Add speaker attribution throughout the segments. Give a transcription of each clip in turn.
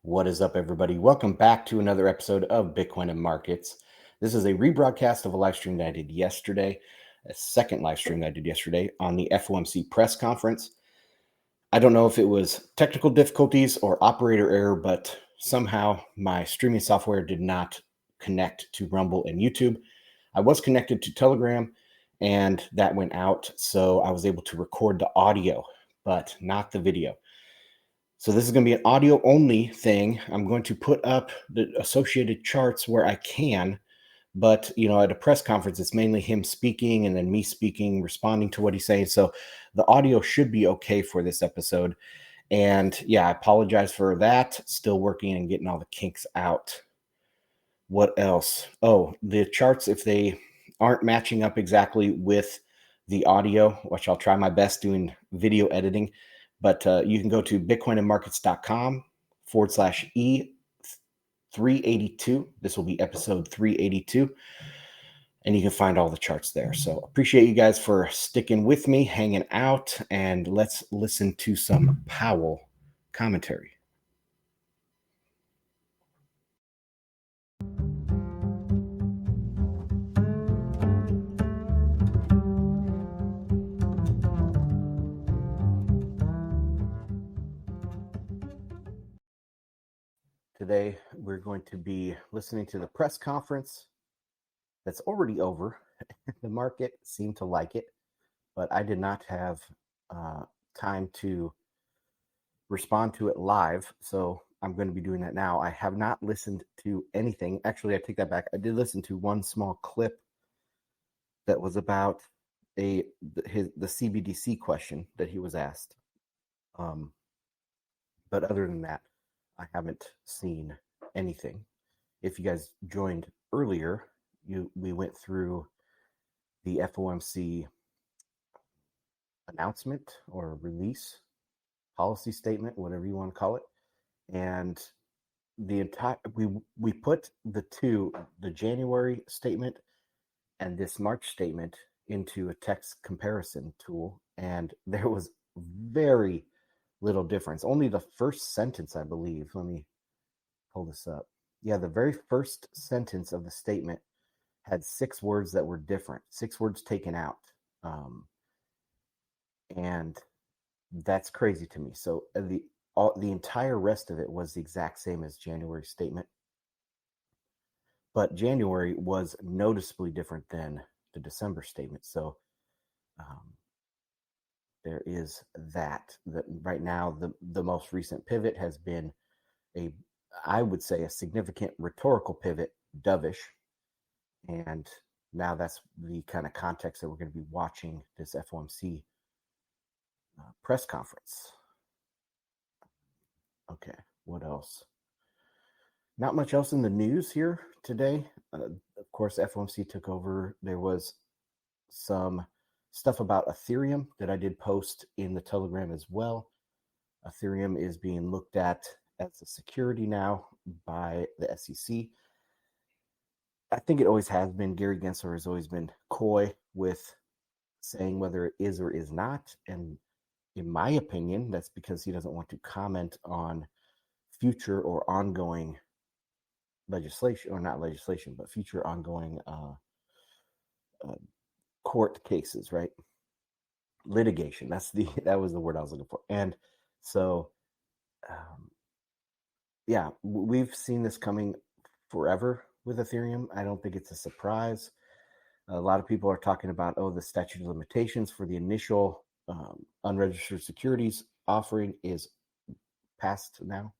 Speaker 1: What is up, everybody? Welcome back to another episode of Bitcoin and Markets. This is a rebroadcast of a live stream that I did yesterday, a second live stream that I did yesterday on the FOMC press conference. I don't know if it was technical difficulties or operator error, but somehow my streaming software did not connect to Rumble and YouTube. I was connected to Telegram, and that went out, so I was able to record the audio, but not the video. So this is going to be an audio only thing. I'm going to put up the associated charts where I can, but at a press conference, it's mainly him speaking and then me speaking, responding to what he's saying. So the audio should be okay for this episode. And yeah, I apologize for that. Still working and getting all the kinks out. What else? Oh, the charts, if they aren't matching up exactly with the audio, which I'll try my best doing video editing, but you can go to bitcoinandmarkets.com/E382. This will be episode 382, and you can find all the charts there. So appreciate you guys for sticking with me, hanging out, and let's listen to some Powell commentary. Today, we're going to be listening to the press conference that's already over. The market seemed to like it, but I did not have time to respond to it live, so I'm going to be doing that now. I have not listened to anything. Actually, I take that back. I did listen to one small clip that was about the CBDC question that he was asked. But other than that, I haven't seen anything. If you guys joined earlier, we went through the FOMC announcement or release, policy statement, whatever you want to call it, and the entire we put the January statement and this March statement into a text comparison tool, and there was very little difference. Only the first sentence, I believe. Let me pull this up. Yeah, the very first sentence of the statement had 6 words that were different, 6 words taken out. And that's crazy to me. So the entire rest of it was the exact same as January's statement. But January was noticeably different than the December statement. So there is that right now the most recent pivot has been I would say a significant rhetorical pivot, dovish, and now that's the kind of context that we're going to be watching this FOMC press conference. Okay, what else? Not much else in the news here today. Of course, FOMC took over. There was some stuff about Ethereum that I did post in the Telegram as well. Ethereum is being looked at as a security now by the SEC. I think it always has been. Gary Gensler has always been coy with saying whether it is or is not. And in my opinion, that's because he doesn't want to comment on future or ongoing legislation, or not legislation, but future ongoing court cases, right? Litigation. That was the word I was looking for. And so, yeah, we've seen this coming forever with Ethereum. I don't think it's a surprise. A lot of people are talking about, the statute of limitations for the initial unregistered securities offering is passed now,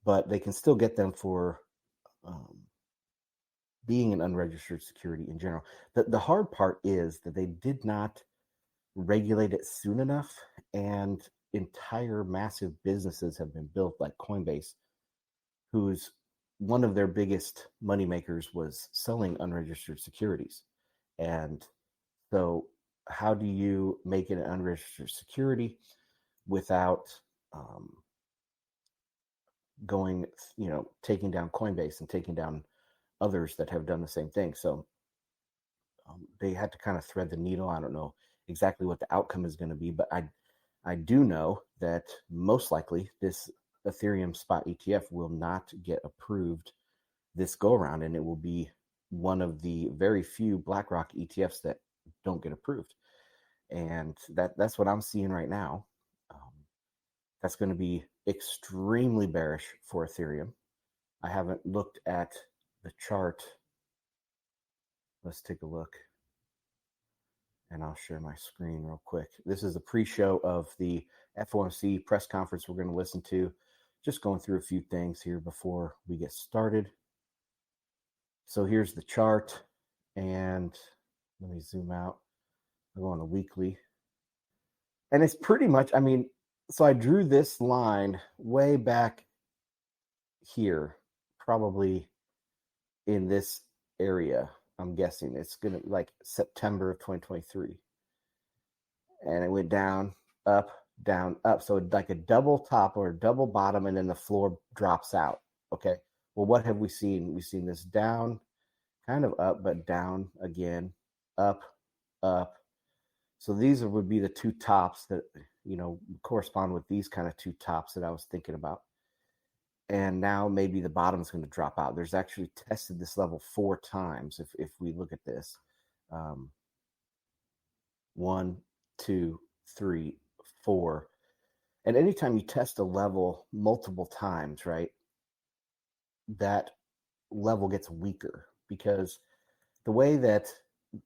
Speaker 1: but they can still get them for being an unregistered security in general. The hard part is that they did not regulate it soon enough, and entire massive businesses have been built, like Coinbase, whose one of their biggest moneymakers was selling unregistered securities. And so how do you make it an unregistered security without taking down Coinbase and taking down others that have done the same thing? So they had to kind of thread the needle. I don't know exactly what the outcome is going to be, but I do know that most likely this Ethereum spot ETF will not get approved this go around, and it will be one of the very few BlackRock ETFs that don't get approved. And that's what I'm seeing right now. That's going to be extremely bearish for Ethereum. I haven't looked at the chart. Let's take a look. And I'll share my screen real quick. This is a pre-show of the FOMC press conference we're going to listen to. Just going through a few things here before we get started. So here's the chart, and let me zoom out. I'll go on a weekly. And it's pretty much, I mean, so I drew this line way back here, probably in this area. I'm guessing it's going to be like September of 2023. And it went down, up, down, up. So like a double top or a double bottom, and then the floor drops out. Okay. Well, what have we seen? We've seen this down, kind of up, but down again, up, up. So these would be the two tops that, correspond with these kind of two tops that I was thinking about. And now maybe the bottom is going to drop out. There's actually tested this level 4 times. If we look at this, 1, 2, 3, 4. And anytime you test a level multiple times, right, that level gets weaker, because the way that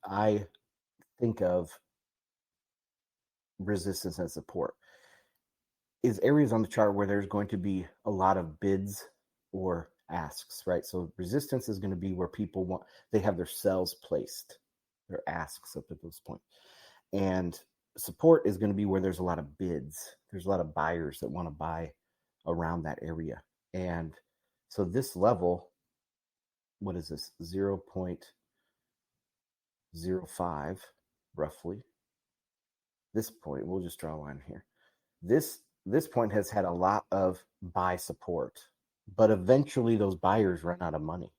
Speaker 1: I think of resistance and support is areas on the chart where there's going to be a lot of bids or asks, right? So resistance is going to be where people they have their sells placed, their asks up at this point. And support is going to be where there's a lot of bids. There's a lot of buyers that want to buy around that area. And so this level, what is this? 0.05 roughly. This point, we'll just draw a line here. This point has had a lot of buy support, but eventually those buyers run out of money,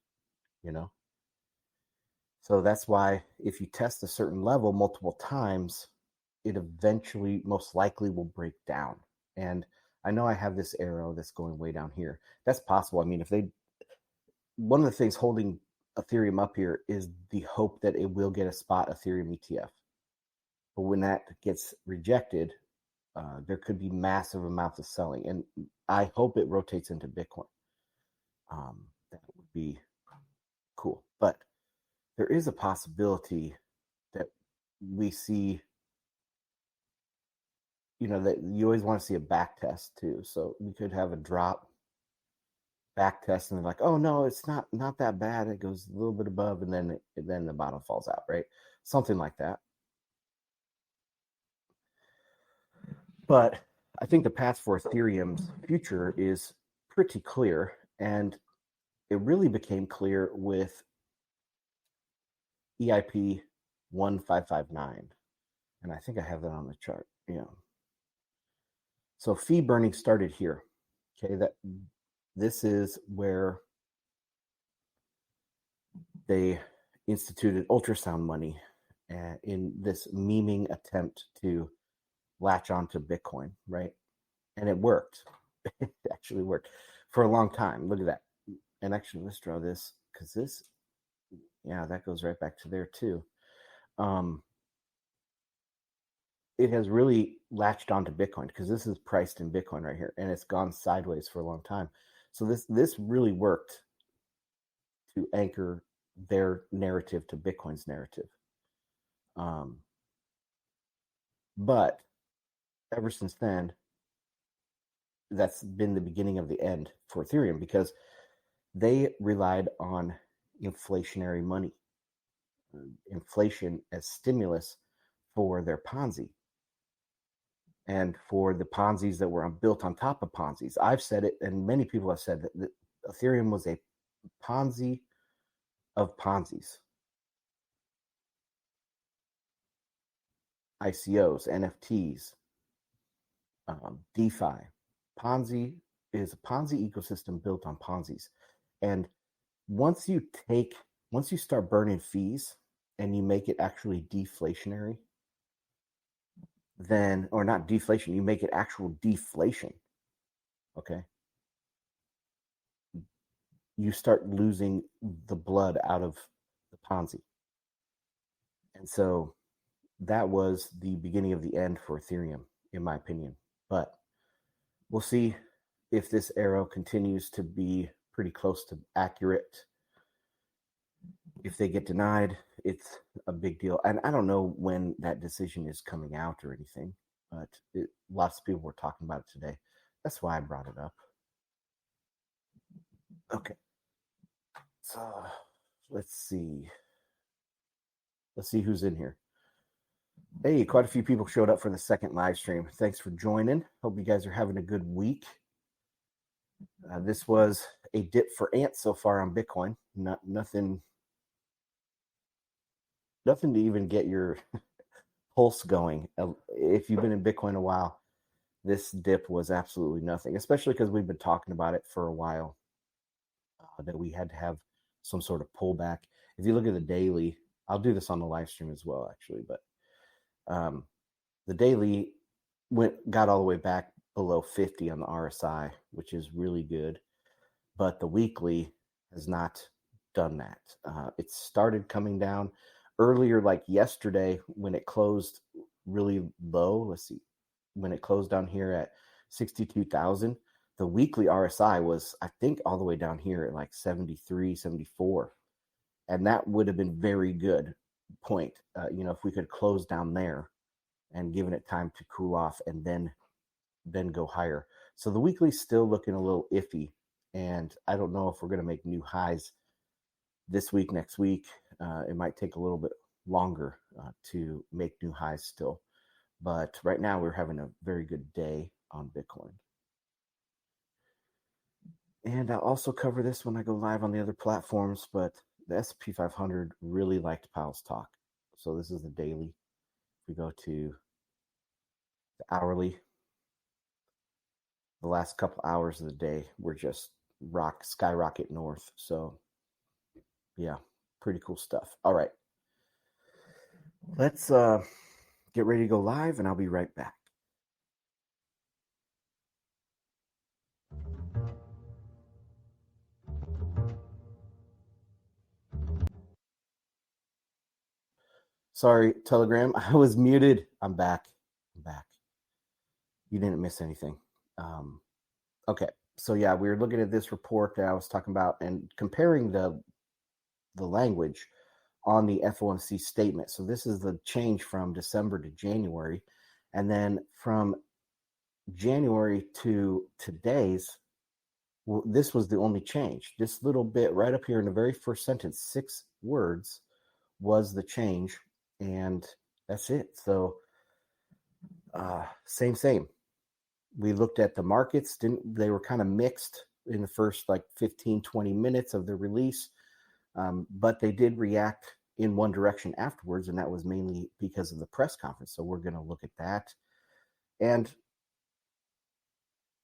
Speaker 1: So that's why if you test a certain level multiple times, it eventually most likely will break down. And I know I have this arrow that's going way down here. That's possible. I mean, one of the things holding Ethereum up here is the hope that it will get a spot Ethereum ETF. But when that gets rejected, there could be massive amounts of selling. And I hope it rotates into Bitcoin. That would be cool. But there is a possibility that we see, that you always want to see a back test too. So we could have a drop, back test, and they're like, oh no, it's not that bad. It goes a little bit above, and then the bottom falls out, right? Something like that. But I think the path for Ethereum's future is pretty clear, and it really became clear with EIP 1559. And I think I have that on the chart. Yeah. So fee burning started here. Okay, this is where they instituted ultrasound money in this memeing attempt to latch onto Bitcoin, right? And it worked. It actually worked for a long time. Look at that. And actually, let's draw this, because that goes right back to there too. It has really latched onto Bitcoin, because this is priced in Bitcoin right here, and it's gone sideways for a long time. So this really worked to anchor their narrative to Bitcoin's narrative. But ever since then, that's been the beginning of the end for Ethereum, because they relied on inflationary money, inflation as stimulus for their Ponzi, and for the Ponzi's that were built on top of Ponzi's. I've said it, and many people have said that Ethereum was a Ponzi of Ponzi's. ICOs, NFTs, DeFi. Ponzi is a Ponzi ecosystem built on Ponzi's. And once you start burning fees and you make it actually deflationary, or not deflation, you make it actual deflation. Okay. you start losing the blood out of the Ponzi. And so that was the beginning of the end for Ethereum, in my opinion. But we'll see if this arrow continues to be pretty close to accurate. If they get denied, it's a big deal. And I don't know when that decision is coming out or anything, but lots of people were talking about it today. That's why I brought it up. Okay. So let's see. Let's see who's in here. Hey, quite a few people showed up for the second live stream. Thanks for joining. Hope you guys are having a good week. This was a dip for ants so far on Bitcoin. Nothing to even get your pulse going. If you've been in Bitcoin a while, this dip was absolutely nothing, especially because we've been talking about it for a while, that we had to have some sort of pullback. If you look at the daily, I'll do this on the live stream as well, actually, but the daily got all the way back below 50 on the RSI, which is really good, but the weekly has not done that. It started coming down earlier, like yesterday, when it closed really low. Let's see, when it closed down here at 62,000, the weekly RSI was, I think, all the way down here at like 73, 74. And that would have been very good point. If we could close down there and given it time to cool off and then go higher. So the weekly's still looking a little iffy. And I don't know if we're going to make new highs this week, next week. It might take a little bit longer to make new highs still. But right now we're having a very good day on Bitcoin. And I'll also cover this when I go live on the other platforms, but the S&P 500 really liked Powell's talk. So this is the daily. If we go to the hourly, the last couple hours of the day were just skyrocket north. So yeah, pretty cool stuff. All right. Let's get ready to go live, and I'll be right back. Sorry, Telegram. I was muted. I'm back. You didn't miss anything. Okay. So yeah, we were looking at this report that I was talking about and comparing the language on the FOMC statement. So this is the change from December to January. And then from January to today's, well, this was the only change. This little bit right up here in the very first sentence, 6 words, was the change. And that's it. So same. We looked at the markets. They were kind of mixed in the first like 15, 20 minutes of the release. But they did react in one direction afterwards, and that was mainly because of the press conference. So we're going to look at that. And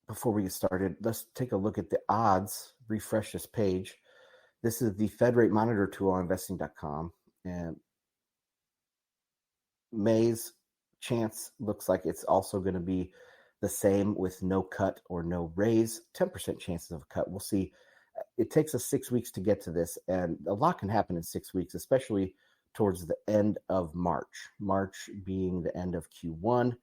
Speaker 1: before we get started, let's take a look at the odds. Refresh this page. This is the Fed rate monitor tool on investing.com. And May's chance looks like it's also going to be the same with no cut or no raise, 10% chances of a cut. We'll see. It takes us 6 weeks to get to this, and a lot can happen in 6 weeks, especially towards the end of March. March being the end of Q1.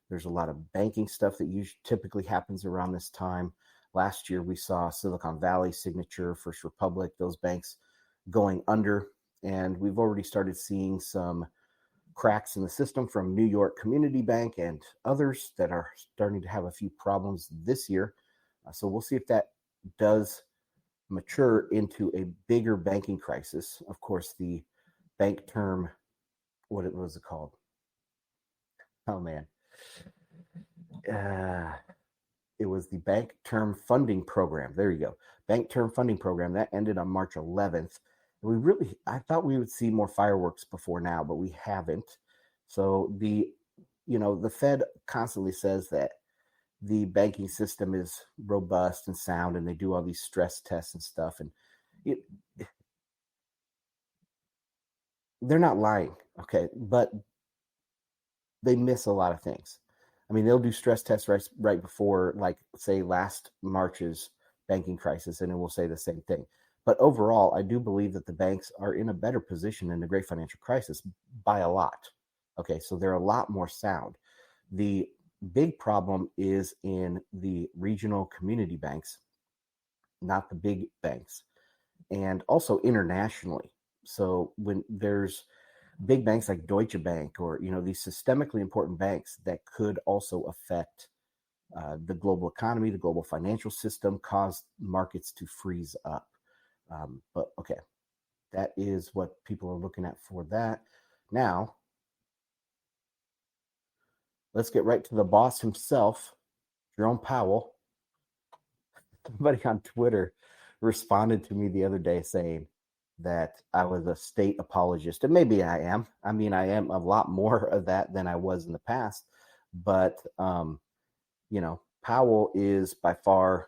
Speaker 1: There's a lot of banking stuff that typically happens around this time. Last year, we saw Silicon Valley, Signature, First Republic, those banks going under, and we've already started seeing some cracks in the system from New York Community Bank and others that are starting to have a few problems this year. So we'll see if that does mature into a bigger banking crisis. Of course, the bank term, what was it called? Oh man. It was the Bank Term Funding Program. There you go. Bank Term Funding Program that ended on March 11th. I thought we would see more fireworks before now, but we haven't. So the Fed constantly says that the banking system is robust and sound, and they do all these stress tests and stuff. And they're not lying, okay? But they miss a lot of things. I mean, they'll do stress tests right before, like, say, last March's banking crisis, and it will say the same thing. But overall, I do believe that the banks are in a better position than the great financial crisis by a lot. Okay, so they're a lot more sound. The big problem is in the regional community banks, not the big banks, and also internationally. So when there's big banks like Deutsche Bank or these systemically important banks that could also affect the global economy, the global financial system, cause markets to freeze up. But okay, that is what people are looking at for that. Now, let's get right to the boss himself, Jerome Powell. Somebody on Twitter responded to me the other day saying that I was a state apologist. And maybe I am. I mean, I am a lot more of that than I was in the past. But, Powell is by far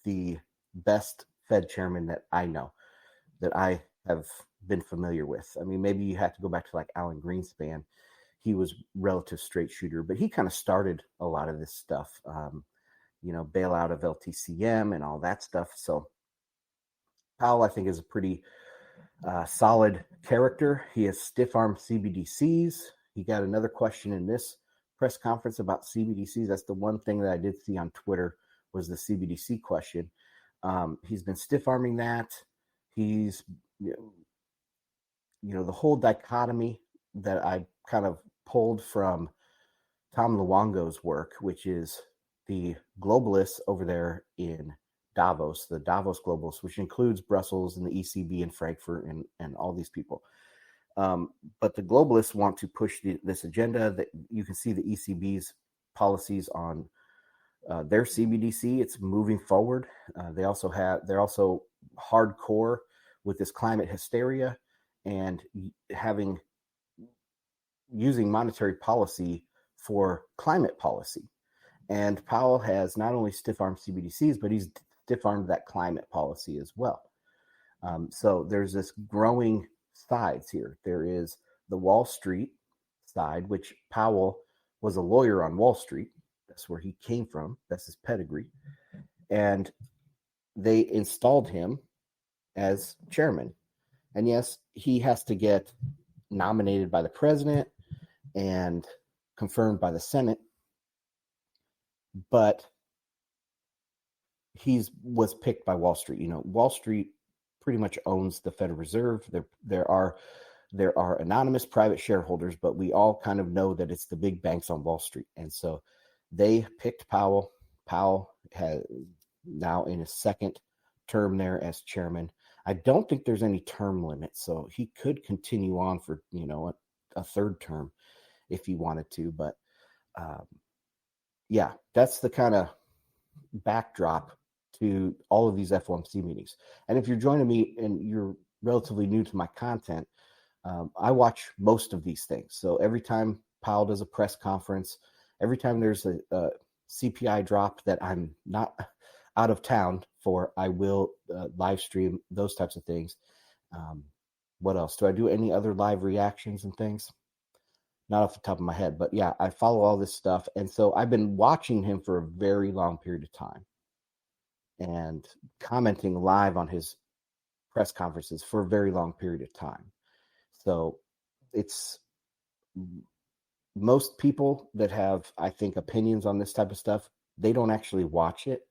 Speaker 1: the best Fed chairman that I know, that I have been familiar with. I mean, maybe you have to go back to like Alan Greenspan. He was relative straight shooter, but he kind of started a lot of this stuff, bailout of LTCM and all that stuff. So Powell, I think, is a pretty solid character. He has stiff-armed CBDCs. He got another question in this press conference about CBDCs. That's the one thing that I did see on Twitter was the CBDC question. He's been stiff-arming that. He's, the whole dichotomy that I kind of pulled from Tom Luongo's work, which is the globalists over there in Davos, the Davos globalists, which includes Brussels and the ECB and Frankfurt and all these people. But the globalists want to push this agenda that you can see the ECB's policies on their CBDC. It's moving forward. They're also hardcore with this climate hysteria and using monetary policy for climate policy. And Powell has not only stiff-armed CBDCs, but he's stiff-armed that climate policy as well. So there's this growing sides here. There is the Wall Street side, which Powell was a lawyer on Wall Street. That's where he came from. That's his pedigree. And they installed him as chairman. And yes, he has to get nominated by the president and confirmed by the Senate. But he was picked by Wall Street. Wall Street pretty much owns the Federal Reserve. There are anonymous private shareholders, but we all kind of know that it's the big banks on Wall Street. And so they picked Powell. Powell has now in his second term there as chairman. I don't think there's any term limit, so he could continue on for a third term if he wanted to. But yeah, that's the kind of backdrop to all of these FOMC meetings. And if you're joining me and you're relatively new to my content, I watch most of these things. So every time Powell does a press conference, every time there's a CPI drop that I'm not out of town for, I will live stream those types of things. What else? Do I do any other live reactions and things? Not off the top of my head, but yeah, I follow all this stuff. And so I've been watching him for a very long period of time and commenting live on his press conferences for a very long period of time. So it's most people that have, I think, opinions on this type of stuff, they don't actually watch it,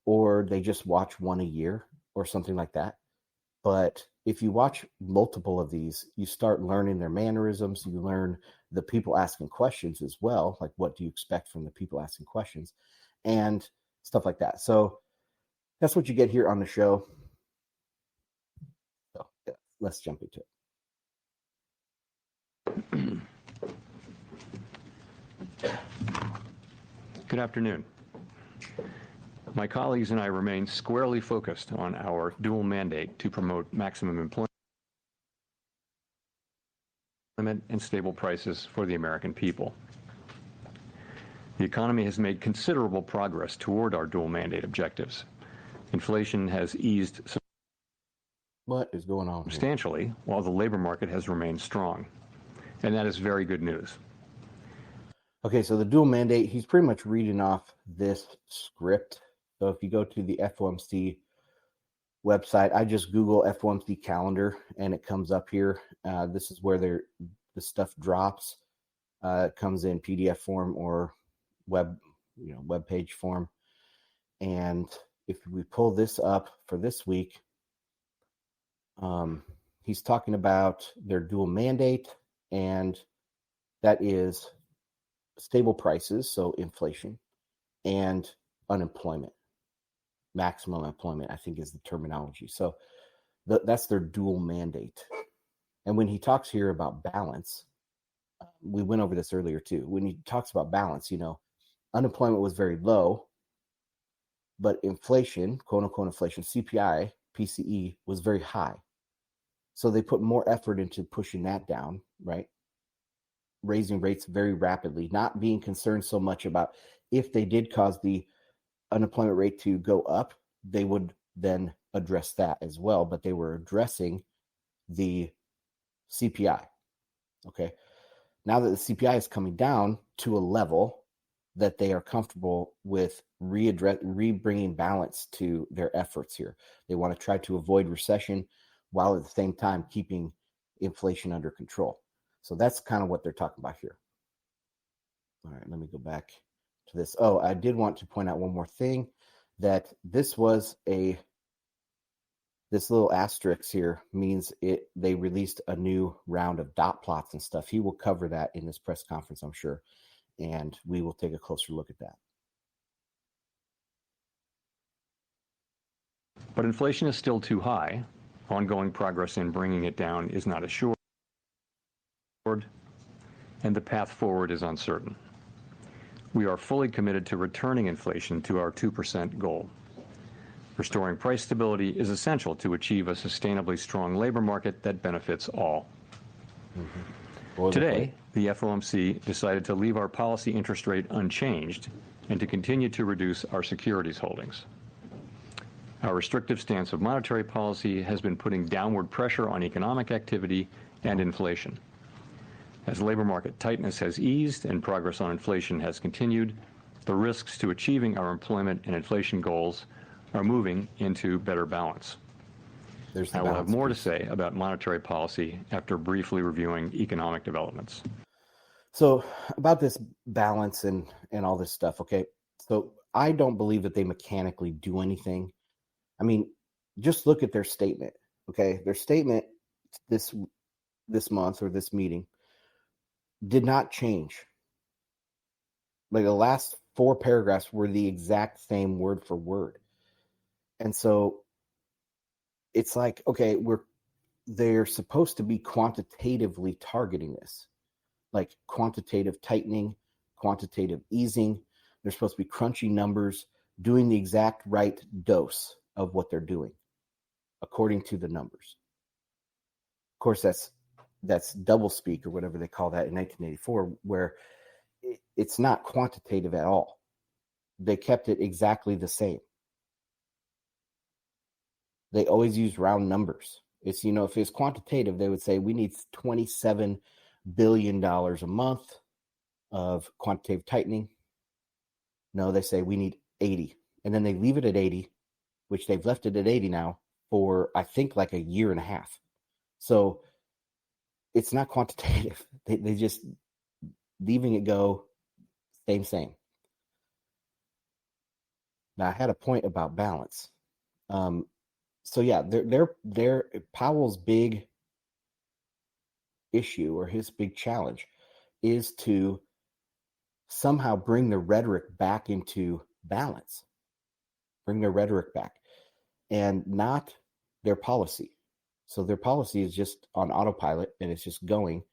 Speaker 1: or they just watch one a year or something like that. But if you watch multiple of these, you start learning their mannerisms. You learn the people asking questions as well. Like, what do you expect from the people asking questions and stuff like that. So that's what you get here on the show. So yeah, let's jump into it.
Speaker 2: Good afternoon. My colleagues and I remain squarely focused on our dual mandate to promote maximum employment and stable prices for the American people. The economy has made considerable progress toward our dual mandate objectives. Inflation has eased
Speaker 1: What is going on
Speaker 2: substantially,
Speaker 1: here?
Speaker 2: While the labor market has remained strong. And that is very good news.
Speaker 1: Okay, so the dual mandate, he's pretty much reading off this script. So if you go to the FOMC website. I just Google FOMC calendar and it comes up here. This is where the stuff drops. It comes in PDF form or web page form. And if we pull this up for this week, he's talking about their dual mandate, and that is stable prices, so inflation, and unemployment. Maximum employment, I think, is the terminology. So that's their dual mandate. And when he talks here about balance, we went over this earlier too. When he talks about balance, unemployment was very low, but inflation, quote unquote inflation, CPI, PCE, was very high. So they put more effort into pushing that down, right? Raising rates very rapidly, not being concerned so much about if they did cause the unemployment rate to go up, they would then address that as well. But they were addressing the CPI. Okay. Now that the CPI is coming down to a level that they are comfortable with bringing balance to their efforts here. They want to try to avoid recession while at the same time keeping inflation under control. So that's kind of what they're talking about here. All right, let me go back to this. Oh, I did want to point out one more thing, that this little asterisk here means they released a new round of dot plots and stuff. He will cover that in this press conference, I'm sure, and we will take a closer look at that.
Speaker 2: But inflation is still too high. Ongoing progress in bringing it down is not assured, and the path forward is uncertain. We are fully committed to returning inflation to our 2% goal. Restoring price stability is essential to achieve a sustainably strong labor market that benefits all. Today, the FOMC decided to leave our policy interest rate unchanged and to continue to reduce our securities holdings. Our restrictive stance of monetary policy has been putting downward pressure on economic activity and inflation. As labor market tightness has eased and progress on inflation has continued, the risks to achieving our employment and inflation goals are moving into better balance. I will have more to say about monetary policy after briefly reviewing economic developments.
Speaker 1: So about this balance and all this stuff, okay? So I don't believe that they mechanically do anything. I mean, just look at their statement, okay? Their statement this month or this meeting did not change. Like the last 4 paragraphs were the exact same word for word. And so it's like, okay, they're supposed to be quantitatively targeting this, like quantitative tightening, quantitative easing. They're supposed to be crunching numbers, doing the exact right dose of what they're doing according to the numbers. Of course, that's double speak or whatever they call that in 1984, where it's not quantitative at all. They kept it exactly the same. They always use round numbers. It's, if it's quantitative, they would say we need $27 billion a month of quantitative tightening. No, they say we need 80. And then they leave it at 80, which they've left it at 80 now for, I think, like a year and a half. So it's not quantitative. They just leaving it go, same. Now, I had a point about balance. So yeah, they're Powell's big issue or his big challenge is to somehow bring the rhetoric back into balance, bring their rhetoric back, and not their policy. So their policy is just on autopilot and it's just going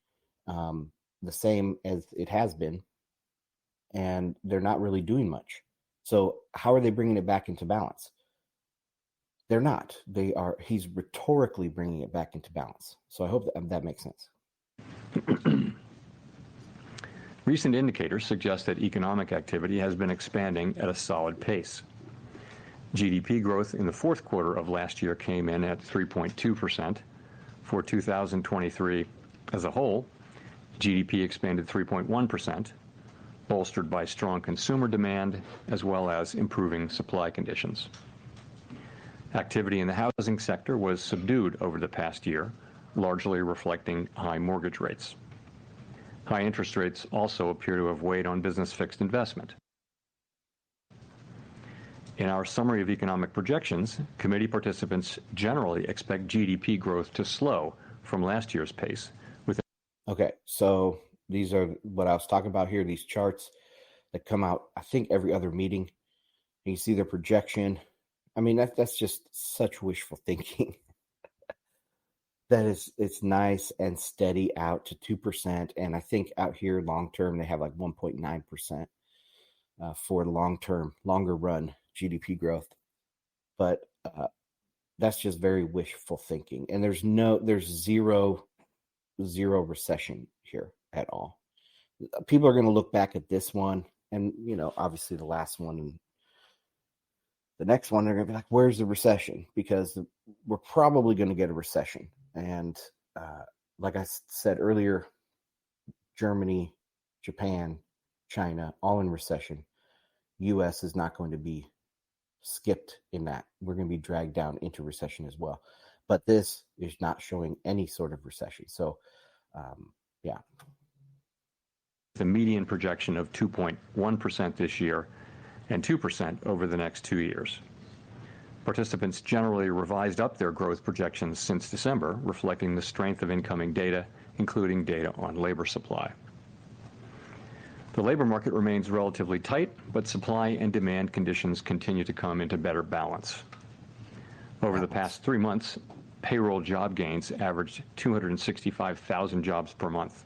Speaker 1: the same as it has been, and they're not really doing much. So how are they bringing it back into balance? They're not. He's rhetorically bringing it back into balance. So I hope that makes sense.
Speaker 2: Recent indicators suggest that economic activity has been expanding at a solid pace. GDP growth in the fourth quarter of last year came in at 3.2%. For 2023 as a whole, GDP expanded 3.1%, bolstered by strong consumer demand as well as improving supply conditions. Activity in the housing sector was subdued over the past year, largely reflecting high mortgage rates. High interest rates also appear to have weighed on business fixed investment. In our summary of economic projections, committee participants generally expect GDP growth to slow from last year's pace.
Speaker 1: Okay, so these are what I was talking about here, these charts that come out, I think, every other meeting. And you see their projection. I mean, that's just such wishful thinking. It's nice and steady out to 2%. And I think out here long term, they have like 1.9% for longer run GDP growth. But that's just very wishful thinking. And there's zero recession here at all. People are going to look back at this one and, obviously the last one and the next one, they're going to be like, where's the recession? Because we're probably going to get a recession. And like I said earlier, Germany, Japan, China, all in recession. U.S. is not going to be skipped in that. We're going to be dragged down into recession as well. But this is not showing any sort of recession. So, yeah.
Speaker 2: The median projection of 2.1% this year and 2% over the next 2 years. Participants generally revised up their growth projections since December, reflecting the strength of incoming data, including data on labor supply. The labor market remains relatively tight, but supply and demand conditions continue to come into better balance. Over the past 3 months, payroll job gains averaged 265,000 jobs per month.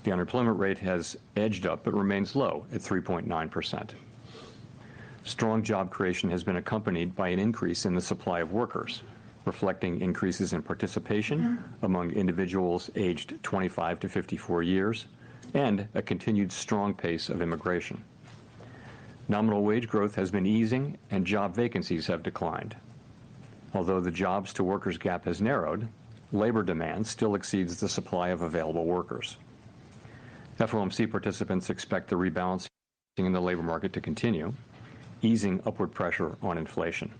Speaker 2: The unemployment rate has edged up but remains low at 3.9%. Strong job creation has been accompanied by an increase in the supply of workers, reflecting increases in participation among individuals aged 25 to 54 years, and a continued strong pace of immigration. Nominal wage growth has been easing, and job vacancies have declined. Although the jobs to workers gap has narrowed, labor demand still exceeds the supply of available workers. FOMC participants expect the rebalancing in the labor market to continue, easing upward pressure on inflation.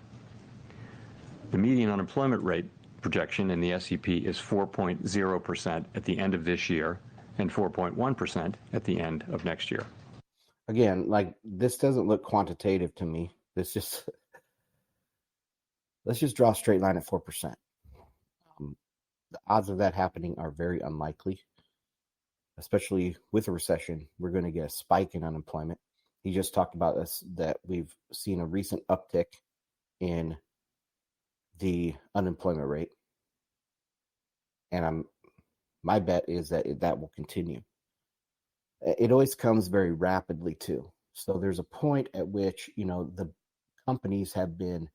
Speaker 2: The median unemployment rate projection in the SEP is 4.0% at the end of this year and 4.1% at the end of next year.
Speaker 1: Again, like, this doesn't look quantitative to me. Let's just draw a straight line at 4%. The odds of that happening are very unlikely, especially with a recession. We're going to get a spike in unemployment. He just talked about this, that we've seen a recent uptick in the unemployment rate. And my bet is that that will continue. It always comes very rapidly too. So there's a point at which, the companies have been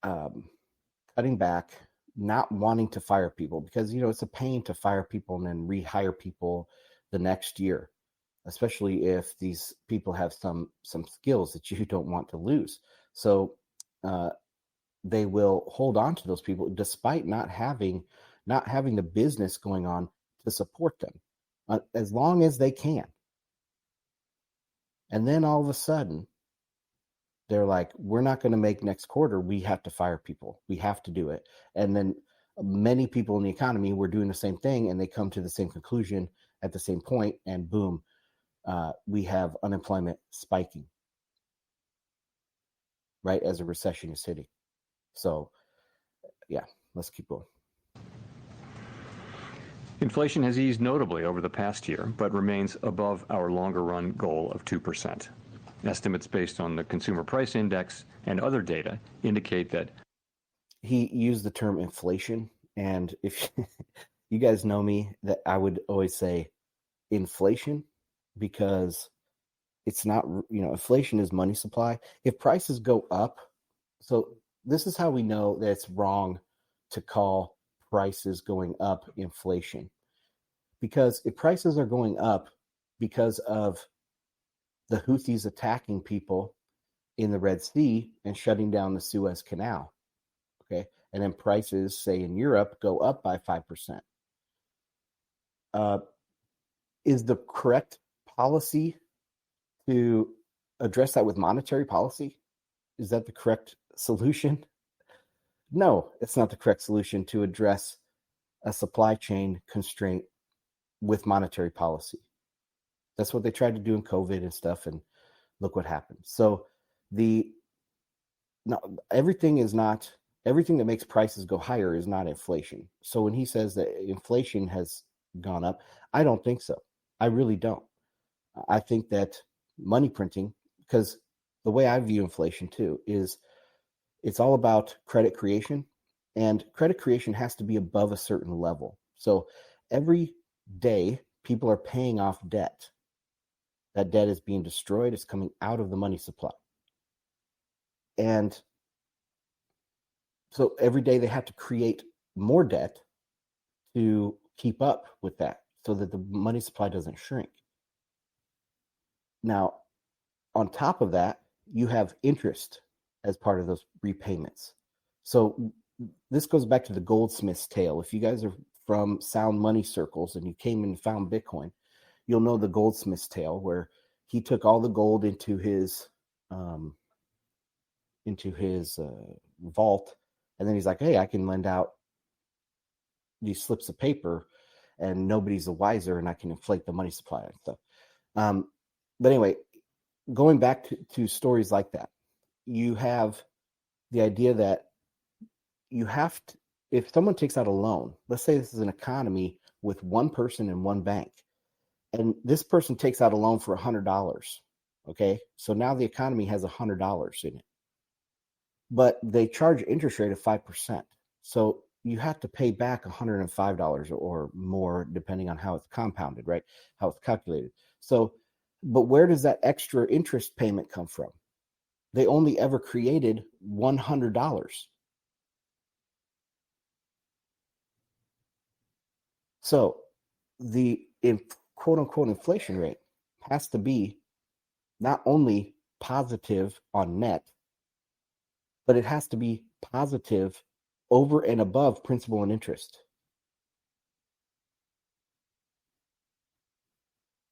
Speaker 1: cutting back, not wanting to fire people because, it's a pain to fire people and then rehire people the next year, especially if these people have some skills that you don't want to lose. So they will hold on to those people despite not having the business going on to support them as long as they can. And then all of a sudden, they're like, we're not going to make next quarter. We have to fire people. We have to do it. And then many people in the economy were doing the same thing, and they come to the same conclusion at the same point, and boom, we have unemployment spiking right as a recession is hitting. So, yeah, let's keep going.
Speaker 2: Inflation has eased notably over the past year, but remains above our longer-run goal of 2%. Estimates based on the Consumer Price Index and other data indicate that
Speaker 1: he used the term inflation, and if you guys know me, that I would always say inflation because it's not, inflation is money supply. If prices go up, so this is how we know that it's wrong to call prices going up inflation, because if prices are going up because of the Houthis attacking people in the Red Sea and shutting down the Suez Canal, okay, and then prices, say in Europe, go up by 5%, is the correct policy to address that with monetary policy? Is that the correct solution? No, it's not the correct solution to address a supply chain constraint with monetary policy. That's what they tried to do in COVID and stuff, and look what happened. So everything that makes prices go higher is not inflation. So when he says that inflation has gone up, I don't think so. I really don't. I think that money printing, because the way I view inflation too is it's all about credit creation, and credit creation has to be above a certain level. So every day people are paying off debt. That debt is being destroyed. It's coming out of the money supply. And so every day they have to create more debt to keep up with that so that the money supply doesn't shrink. Now, on top of that, you have interest as part of those repayments. So this goes back to the goldsmith's tale. If you guys are from sound money circles and you came and found Bitcoin, you'll know the goldsmith's tale, where he took all the gold into his vault, and then he's like, hey, I can lend out these slips of paper and nobody's the wiser, and I can inflate the money supply and stuff. But anyway, going back to stories like that, you have the idea that you have to, if someone takes out a loan, let's say this is an economy with one person and one bank, and this person takes out a loan for $100. Okay, so now the economy has $100 in it, but they charge interest rate of 5%. So you have to pay back $105 or more, depending on how it's compounded, right? How it's calculated. So, but where does that extra interest payment come from? They only ever created $100. So the quote unquote inflation rate has to be not only positive on net, but it has to be positive over and above principal and interest.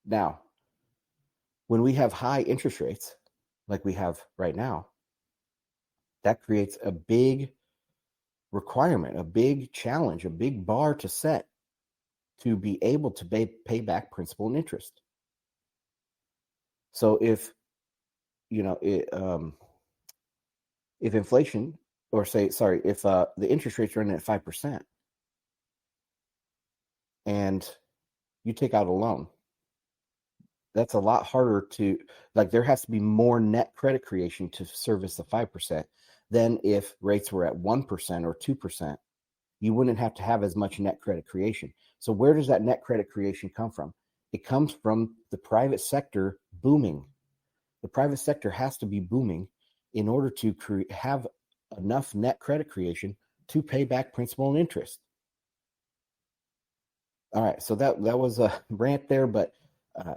Speaker 1: Now, when we have high interest rates, like we have right now, that creates a big requirement, a big challenge, a big bar to set to be able to pay back principal and interest. So if inflation, if the interest rates are running at 5% and you take out a loan, that's a lot harder to, like, there has to be more net credit creation to service the 5% than if rates were at 1% or 2%. You wouldn't have to have as much net credit creation. So where does that net credit creation come from? It comes from the private sector booming. The private sector has to be booming in order to have enough net credit creation to pay back principal and interest. All right, so that was a rant there, but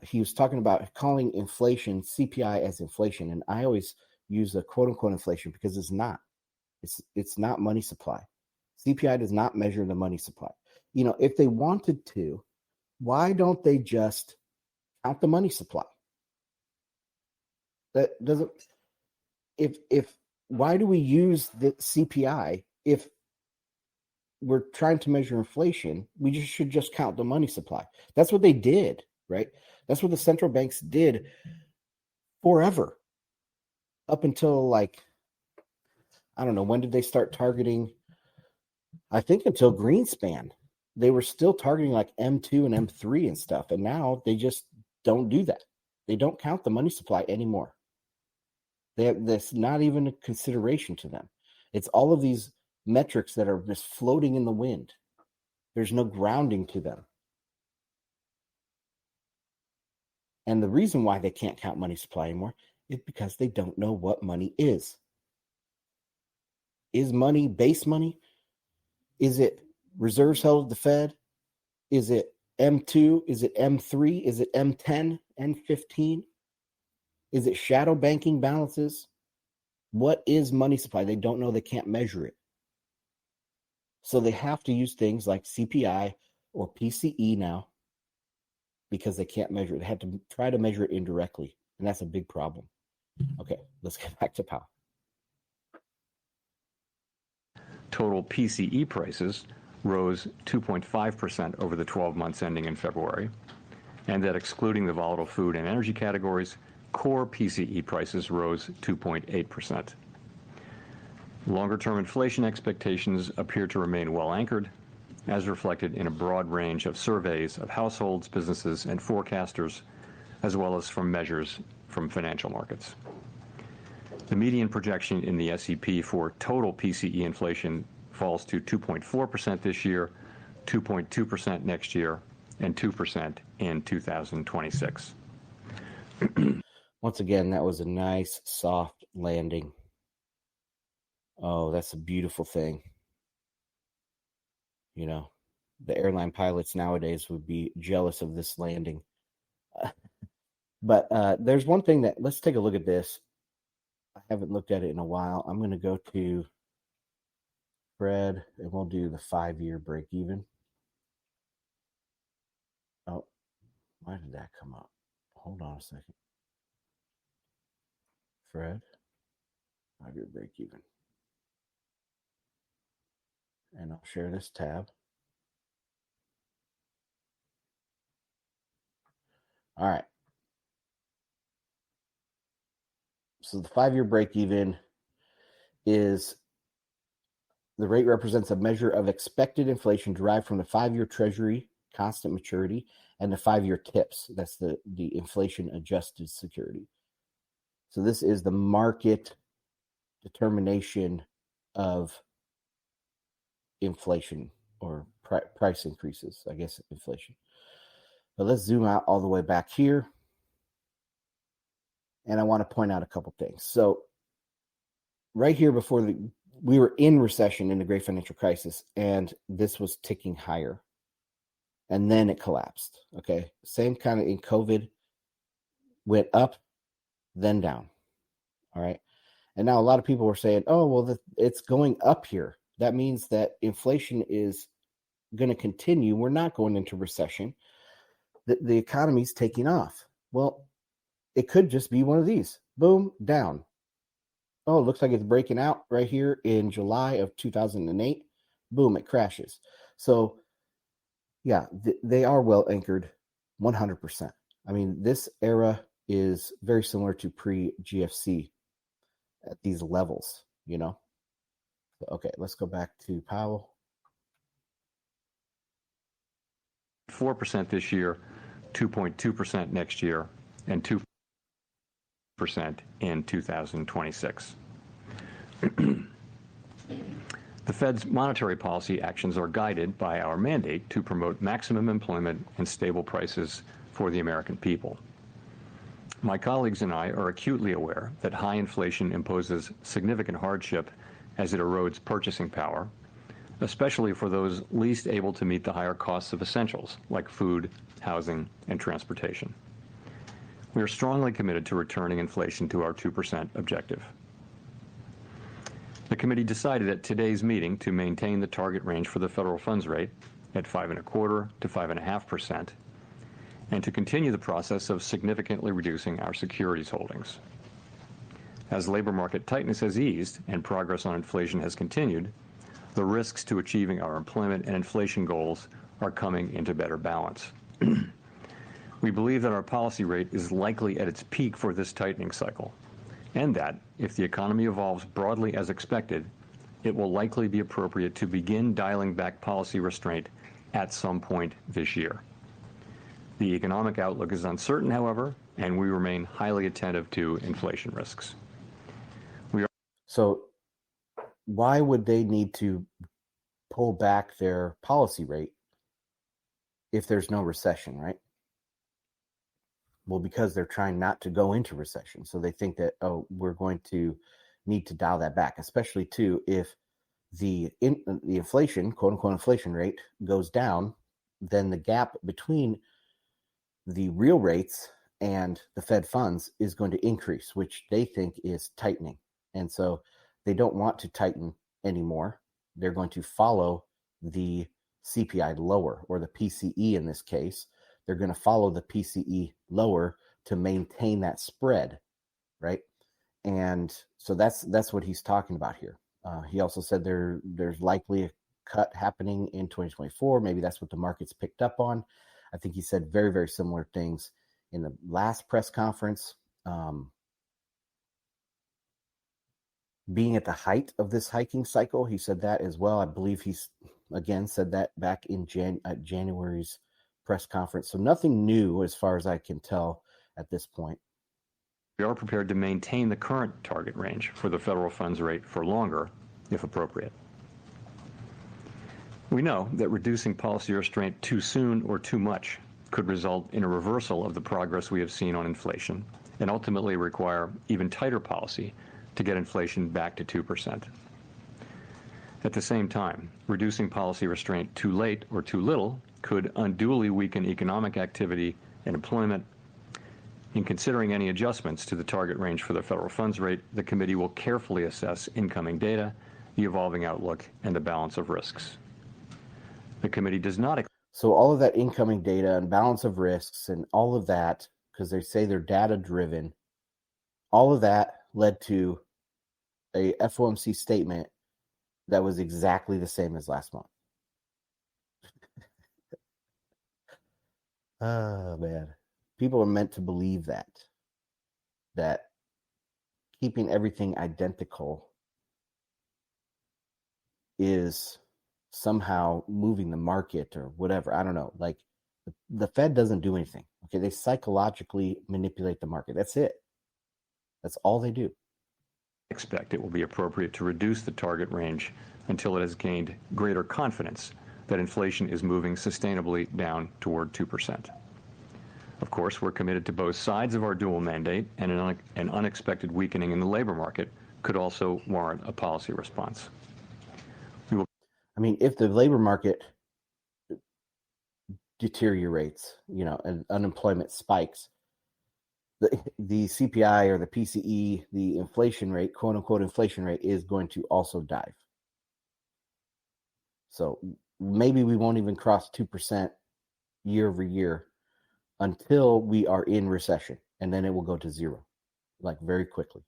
Speaker 1: he was talking about calling inflation, CPI, as inflation, and I always use the quote unquote inflation because it's not. It's not money supply. CPI does not measure the money supply. If they wanted to, why don't they just count the money supply? That doesn't. Why do we use the CPI if we're trying to measure inflation? We should just count the money supply. That's what they did, right? That's what the central banks did forever, up until, like, I don't know, when did they start targeting? I think until Greenspan, they were still targeting like M2 and M3 and stuff. And now they just don't do that. They don't count the money supply anymore. That's not even a consideration to them. It's all of these metrics that are just floating in the wind. There's no grounding to them. And the reason why they can't count money supply anymore is because they don't know what money is. Is money base money? Is it reserves held at the Fed? Is it M2? Is it M3? Is it M10, N15? Is it shadow banking balances? What is money supply? They don't know. They can't measure it. So they have to use things like CPI or PCE now because they can't measure it. They have to try to measure it indirectly, and that's a big problem. Okay, let's get back to Powell.
Speaker 2: total PCE prices rose 2.5% over the 12 months ending in February, and that excluding the volatile food and energy categories, core PCE prices rose 2.8%. Longer-term inflation expectations appear to remain well anchored, as reflected in a broad range of surveys of households, businesses, and forecasters, as well as from measures from financial markets. The median projection in the SEP for total PCE inflation falls to 2.4% this year, 2.2% next year, and 2% in 2026.
Speaker 1: Once again, that was a nice, soft landing. Oh, that's a beautiful thing. You know, the airline pilots nowadays would be jealous of this landing. But there's one thing that, let's take a look at this. I haven't looked at it in a while. I'm going to go to Fred, and we'll do the 5-year break even. Oh, why did that come up? Hold on a second. Fred, 5-year break even. And I'll share this tab. All right. So the 5-year break even is the rate represents a measure of expected inflation derived from the 5-year Treasury constant maturity and the 5-year TIPS. That's the inflation adjusted security. So this is the market determination of inflation or price increases, I guess, inflation. But let's zoom out all the way back here. And I want to point out a couple things. So right here before we were in recession in the great financial crisis, and this was ticking higher. And then it collapsed. Okay. Same kind of in COVID, went up, then down. All right. And now a lot of people were saying, oh, well, it's going up here. That means that inflation is going to continue. We're not going into recession. The economy's taking off. Well, it could just be one of these. Boom, down. Oh, it looks like it's breaking out right here in July of 2008. Boom, it crashes. So, yeah, they are well anchored 100%. I mean, this era is very similar to pre-GFC at these levels, you know. Okay, let's go back to Powell.
Speaker 2: 4% this year, 2.2% next year, and 2% in 2026. The Fed's monetary policy actions are guided by our mandate to promote maximum employment and stable prices for the American people. My colleagues and I are acutely aware that high inflation imposes significant hardship as it erodes purchasing power, especially for those least able to meet the higher costs of essentials like food, housing, and transportation. We are strongly committed to returning inflation to our 2% objective. The committee decided at today's meeting to maintain the target range for the federal funds rate at 5.25% to 5.5%, and to continue the process of significantly reducing our securities holdings. As labor market tightness has eased and progress on inflation has continued, the risks to achieving our employment and inflation goals are coming into better balance. We believe that our policy rate is likely at its peak for this tightening cycle, and that, if the economy evolves broadly as expected, it will likely be appropriate to begin dialing back policy restraint at some point this year. The economic outlook is uncertain, however, and we remain highly attentive to inflation risks.
Speaker 1: So why would they need to pull back their policy rate if there's no recession, right? Well, because they're trying not to go into recession. So they think that, oh, we're going to need to dial that back, especially too if the inflation, quote unquote inflation rate, goes down, then the gap between the real rates and the Fed funds is going to increase, which they think is tightening. And so they don't want to tighten anymore. They're going to follow the CPI lower, or the PCE in this case. They're going to follow the PCE lower to maintain that spread, right? And so that's what he's talking about here. He also said there's likely a cut happening in 2024. Maybe that's what the market's picked up on. I think he said very, very similar things in the last press conference. Being at the height of this hiking cycle, he said that as well. I believe he's, again, said that back in January's press conference. So nothing new as far as I can tell at this point.
Speaker 2: We are prepared to maintain the current target range for the federal funds rate for longer, if appropriate. We know that reducing policy restraint too soon or too much could result in a reversal of the progress we have seen on inflation and ultimately require even tighter policy to get inflation back to 2%. At the same time, reducing policy restraint too late or too little could unduly weaken economic activity and employment. In considering any adjustments to the target range for the federal funds rate, the committee will carefully assess incoming data, the evolving outlook, and the balance of risks. The committee does not.
Speaker 1: So all of that incoming data and balance of risks and all of that, because they say they're data driven, all of that led to a FOMC statement that was exactly the same as last month. Oh, man. People are meant to believe that keeping everything identical is somehow moving the market or whatever. I don't know. Like, the Fed doesn't do anything. Okay, they psychologically manipulate the market. That's it. That's all they do.
Speaker 2: Expect it will be appropriate to reduce the target range until it has gained greater confidence that inflation is moving sustainably down toward 2%. Of course, we're committed to both sides of our dual mandate, and an unexpected weakening in the labor market could also warrant a policy response.
Speaker 1: I mean, if the labor market deteriorates, and unemployment spikes, the CPI or the PCE, the inflation rate, quote unquote inflation rate, is going to also dive. So maybe we won't even cross 2% year over year until we are in recession, and then it will go to zero, like very quickly.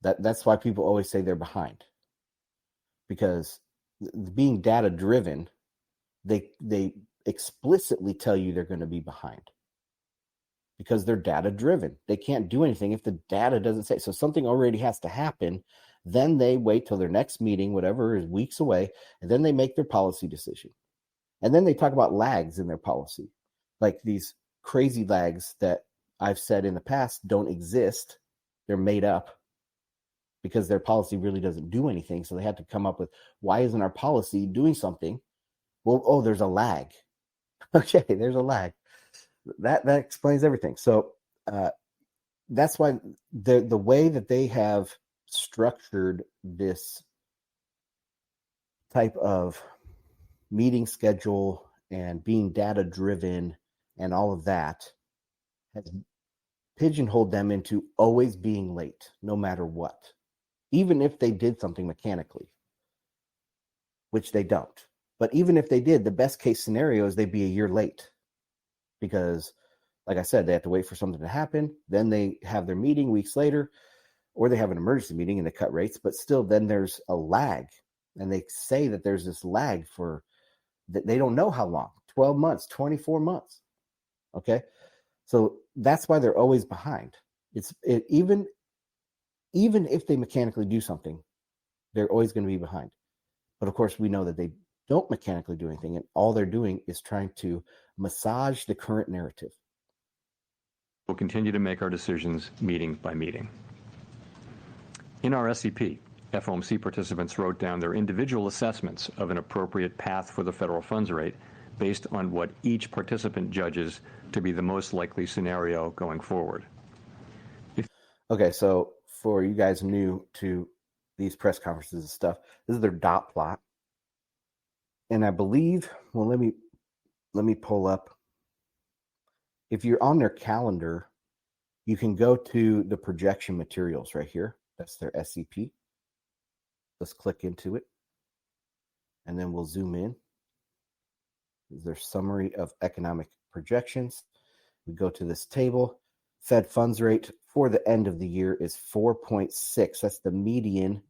Speaker 1: That's why people always say they're behind, because being data driven, they explicitly tell you they're going to be behind because they're data driven. They can't do anything if the data doesn't say. So something already has to happen. Then they wait till their next meeting, whatever is weeks away, and then they make their policy decision. And then they talk about lags in their policy, like these crazy lags that I've said in the past don't exist. They're made up because their policy really doesn't do anything. So they had to come up with, why isn't our policy doing something? Well, there's a lag. Okay, there's a lag. That explains everything. So that's why the way that they have structured this type of meeting schedule and being data driven and all of that has pigeonholed them into always being late, no matter what, even if they did something mechanically, which they don't. But even if they did, the best case scenario is they'd be a year late because, like I said, they have to wait for something to happen. Then they have their meeting weeks later, or they have an emergency meeting and they cut rates. But still, then there's a lag. And they say that there's this lag for that they don't know how long, 12 months, 24 months. Okay. So that's why they're always behind. Even if they mechanically do something, they're always going to be behind. But of course, we know that they don't mechanically do anything, and all they're doing is trying to massage the current narrative.
Speaker 2: We'll continue to make our decisions meeting by meeting. In our SEP, FOMC participants wrote down their individual assessments of an appropriate path for the federal funds rate based on what each participant judges to be the most likely scenario going forward. Okay,
Speaker 1: so for you guys new to these press conferences and stuff, this is their dot plot. And I believe, well, let me pull up. If you're on their calendar, you can go to the projection materials right here. That's their SEP. Let's click into it. And then we'll zoom in. This is their summary of economic projections. We go to this table. Fed funds rate for the end of the year is 4.6. That's the median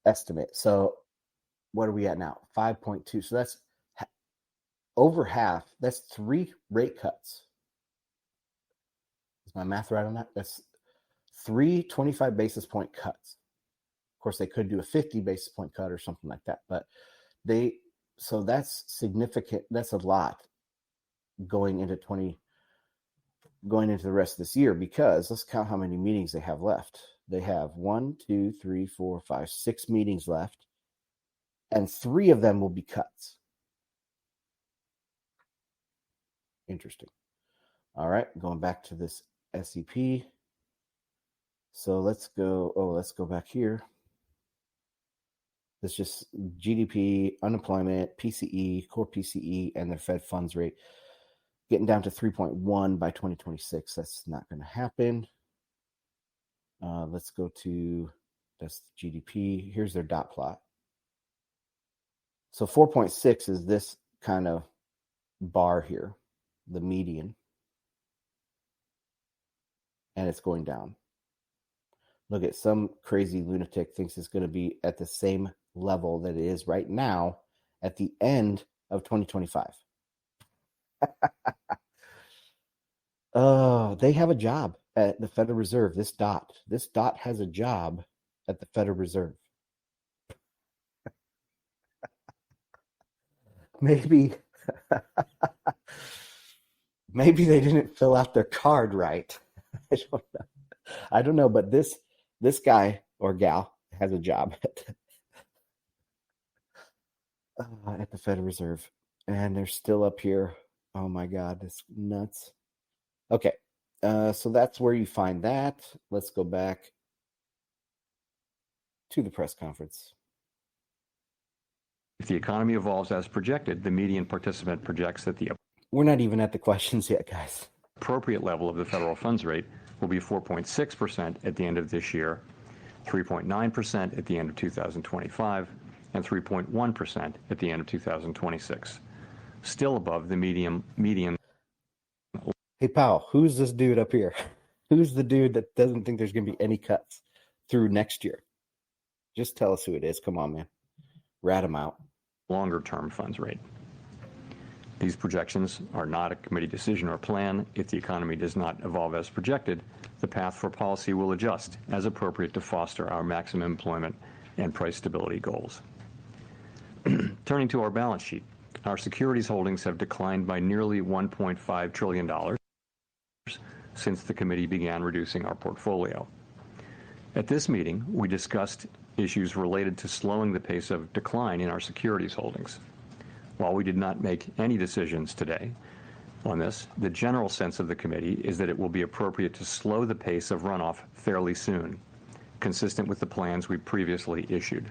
Speaker 1: estimate. So what are we at now? 5.2. So that's over half. That's 3 rate cuts. Is my math right on that? That's 3 25 basis point cuts. Of course, they could do a 50 basis point cut or something like that, but so that's significant. That's a lot going into the rest of this year, because let's count how many meetings they have left. They have 1, 2, 3, 4, 5, 6 meetings left, and 3 of them will be cuts. Interesting. All right, going back to this SEP. So let's go back here. That's just GDP, unemployment, PCE, core PCE, and their Fed funds rate getting down to 3.1 by 2026. That's not going to happen. Let's go to, that's GDP. Here's their dot plot. So 4.6 is this kind of bar here, the median. And it's going down. Look at some crazy lunatic thinks it's going to be at the same level that it is right now at the end of 2025. Oh, they have a job at the Federal Reserve. This dot has a job at the Federal Reserve. Maybe they didn't fill out their card right. I don't know, but this guy or gal has a job at the Federal Reserve, and they're still up here. Oh my God, it's nuts. Okay, so that's where you find that. Let's go back to the press conference.
Speaker 2: If the economy evolves as projected, the median participant projects that the
Speaker 1: We're not even at the questions yet, guys.
Speaker 2: appropriate level of the federal funds rate will be 4.6% at the end of this year, 3.9% at the end of 2025, and 3.1% at the end of 2026. Still above the median.
Speaker 1: Hey, Powell, who's this dude up here? Who's the dude that doesn't think there's going to be any cuts through next year? Just tell us who it is. Come on, man. Rat him out.
Speaker 2: Longer-term funds rate. These projections are not a committee decision or plan. If the economy does not evolve as projected, the path for policy will adjust as appropriate to foster our maximum employment and price stability goals. Turning to our balance sheet, our securities holdings have declined by nearly $1.5 trillion since the committee began reducing our portfolio. At this meeting, we discussed issues related to slowing the pace of decline in our securities holdings. While we did not make any decisions today on this, the general sense of the committee is that it will be appropriate to slow the pace of runoff fairly soon, consistent with the plans we previously issued.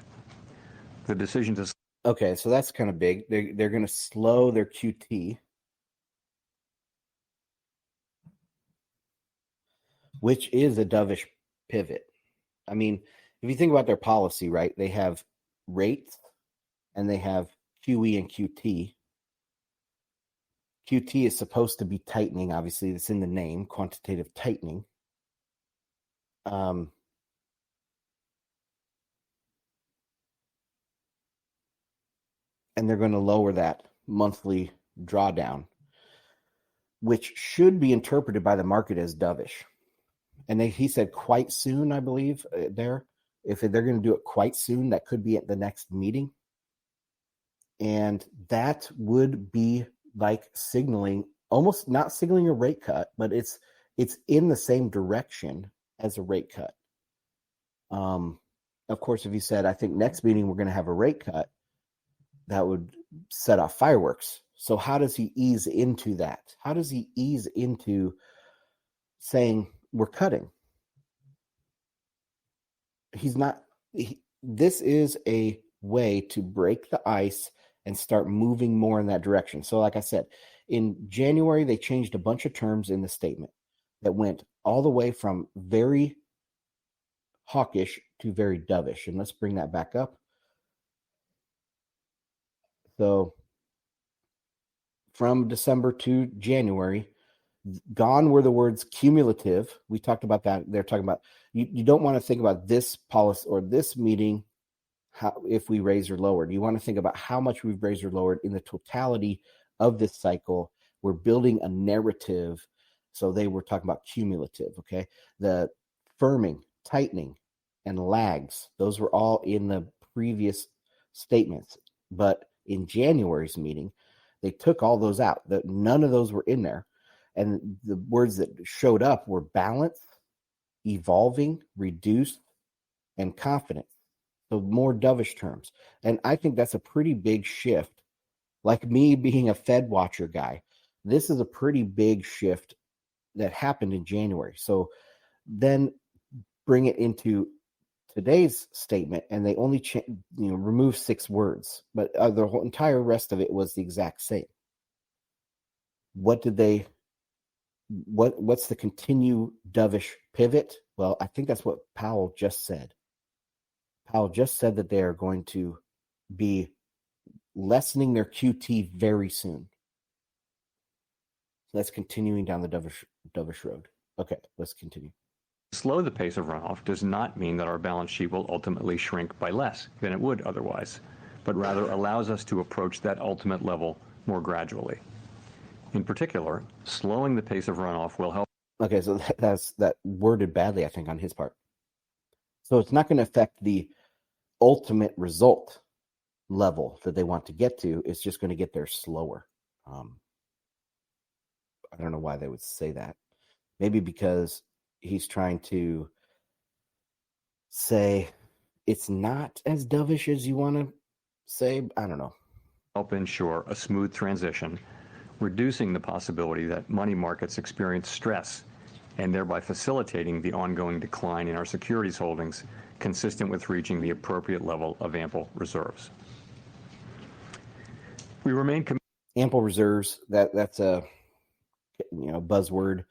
Speaker 2: The decision to...
Speaker 1: Okay, so that's kind of big. They're going to slow their QT, which is a dovish pivot. I mean, if you think about their policy, right, they have rates and they have QE and QT. QT is supposed to be tightening, obviously. It's in the name, quantitative tightening. And they're going to lower that monthly drawdown, which should be interpreted by the market as dovish. And he said quite soon, I believe, there. If they're going to do it quite soon, that could be at the next meeting. And that would be like signaling, almost not signaling a rate cut, but it's in the same direction as a rate cut. Of course, if you said, I think next meeting we're going to have a rate cut, that would set off fireworks. So how does he ease into that? How does he ease into saying we're cutting? This is a way to break the ice and start moving more in that direction. So like I said, in January, they changed a bunch of terms in the statement that went all the way from very hawkish to very dovish. And let's bring that back up. So from December to January, Gone were the words cumulative. We talked about that. They're talking about you don't want to think about this policy or this meeting, how if we raise or lowered. You want to think about how much we've raised or lowered in the totality of this cycle. We're building a narrative. So they were talking about cumulative, okay? The firming, tightening, and lags, those were all in the previous statements. But in January's meeting, they took all those out. None of those were in there. And the words that showed up were balance, evolving, reduced, and confident. So more dovish terms. And I think that's a pretty big shift. Like me being a Fed watcher guy, this is a pretty big shift that happened in January. So then bring it into today's statement, and they only remove 6 words, but the whole entire rest of it was the exact same. What's the continue dovish pivot? Well, I think that's what Powell just said. Powell just said that they are going to be lessening their QT very soon. So that's continuing down the dovish road. Okay, let's continue.
Speaker 2: Slow the pace of runoff does not mean that our balance sheet will ultimately shrink by less than it would otherwise, but rather allows us to approach that ultimate level more gradually. In particular, slowing the pace of runoff will help.
Speaker 1: Okay, so that's worded badly, I think, on his part. So it's not going to affect the ultimate result level that they want to get to. It's just going to get there slower. I don't know why they would say that. Maybe because he's trying to say it's not as dovish as you want to say. I don't know.
Speaker 2: Help ensure a smooth transition, reducing the possibility that money markets experience stress and thereby facilitating the ongoing decline in our securities holdings consistent with reaching the appropriate level of ample reserves. We remain
Speaker 1: ample reserves. That's a buzzword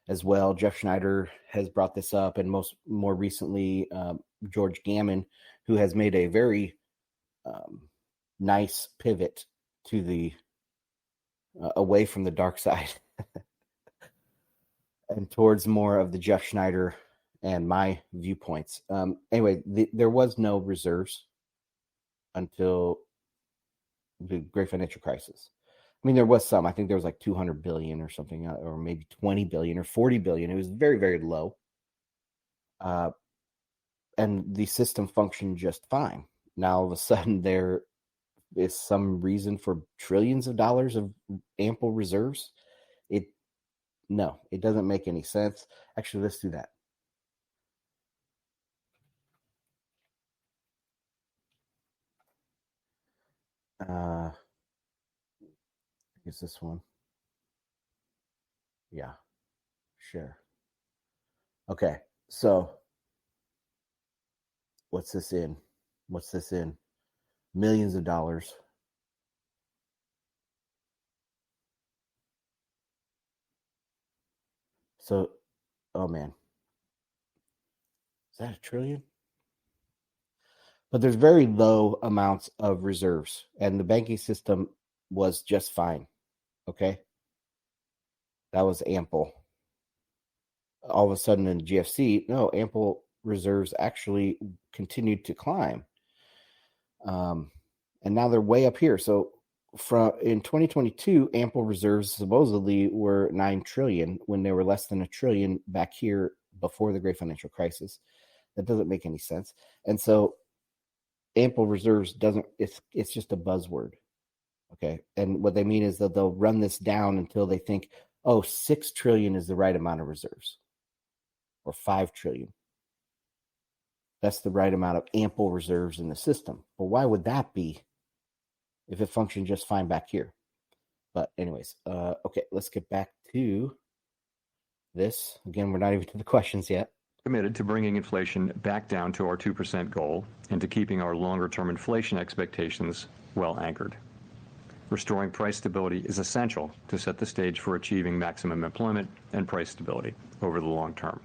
Speaker 1: as well. Jeff Schneider has brought this up, and more recently, George Gammon, who has made a very nice pivot to the away from the dark side and towards more of the Jeff Schneider and my viewpoints. Anyway, there was no reserves until the Great Financial Crisis. I mean, there was some. I think there was like 200 billion or something, or maybe 20 billion or 40 billion. It was very, very low. And the system functioned just fine. Now, all of a sudden, there is some reason for trillions of dollars of ample reserves. No, it doesn't make any sense. Actually, let's do that. Is this one? Yeah, share. Okay, so what's this in? Millions of dollars. So, oh man, is that $1 trillion? But there's very low amounts of reserves, and the banking system was just fine. Okay, that was ample. All of a sudden in the GFC, no, ample reserves actually continued to climb. And now they're way up here. So in 2022, ample reserves supposedly were 9 trillion when they were less than $1 trillion back here before the Great Financial Crisis. That doesn't make any sense. And so ample reserves it's just a buzzword. Okay. And what they mean is that they'll run this down until they think, 6 trillion is the right amount of reserves, or 5 trillion. That's the right amount of ample reserves in the system. But why would that be if it functioned just fine back here? But anyways, okay, let's get back to this. Again, we're not even to the questions yet.
Speaker 2: Committed to bringing inflation back down to our 2% goal and to keeping our longer-term inflation expectations well anchored. Restoring price stability is essential to set the stage for achieving maximum employment and price stability over the long term.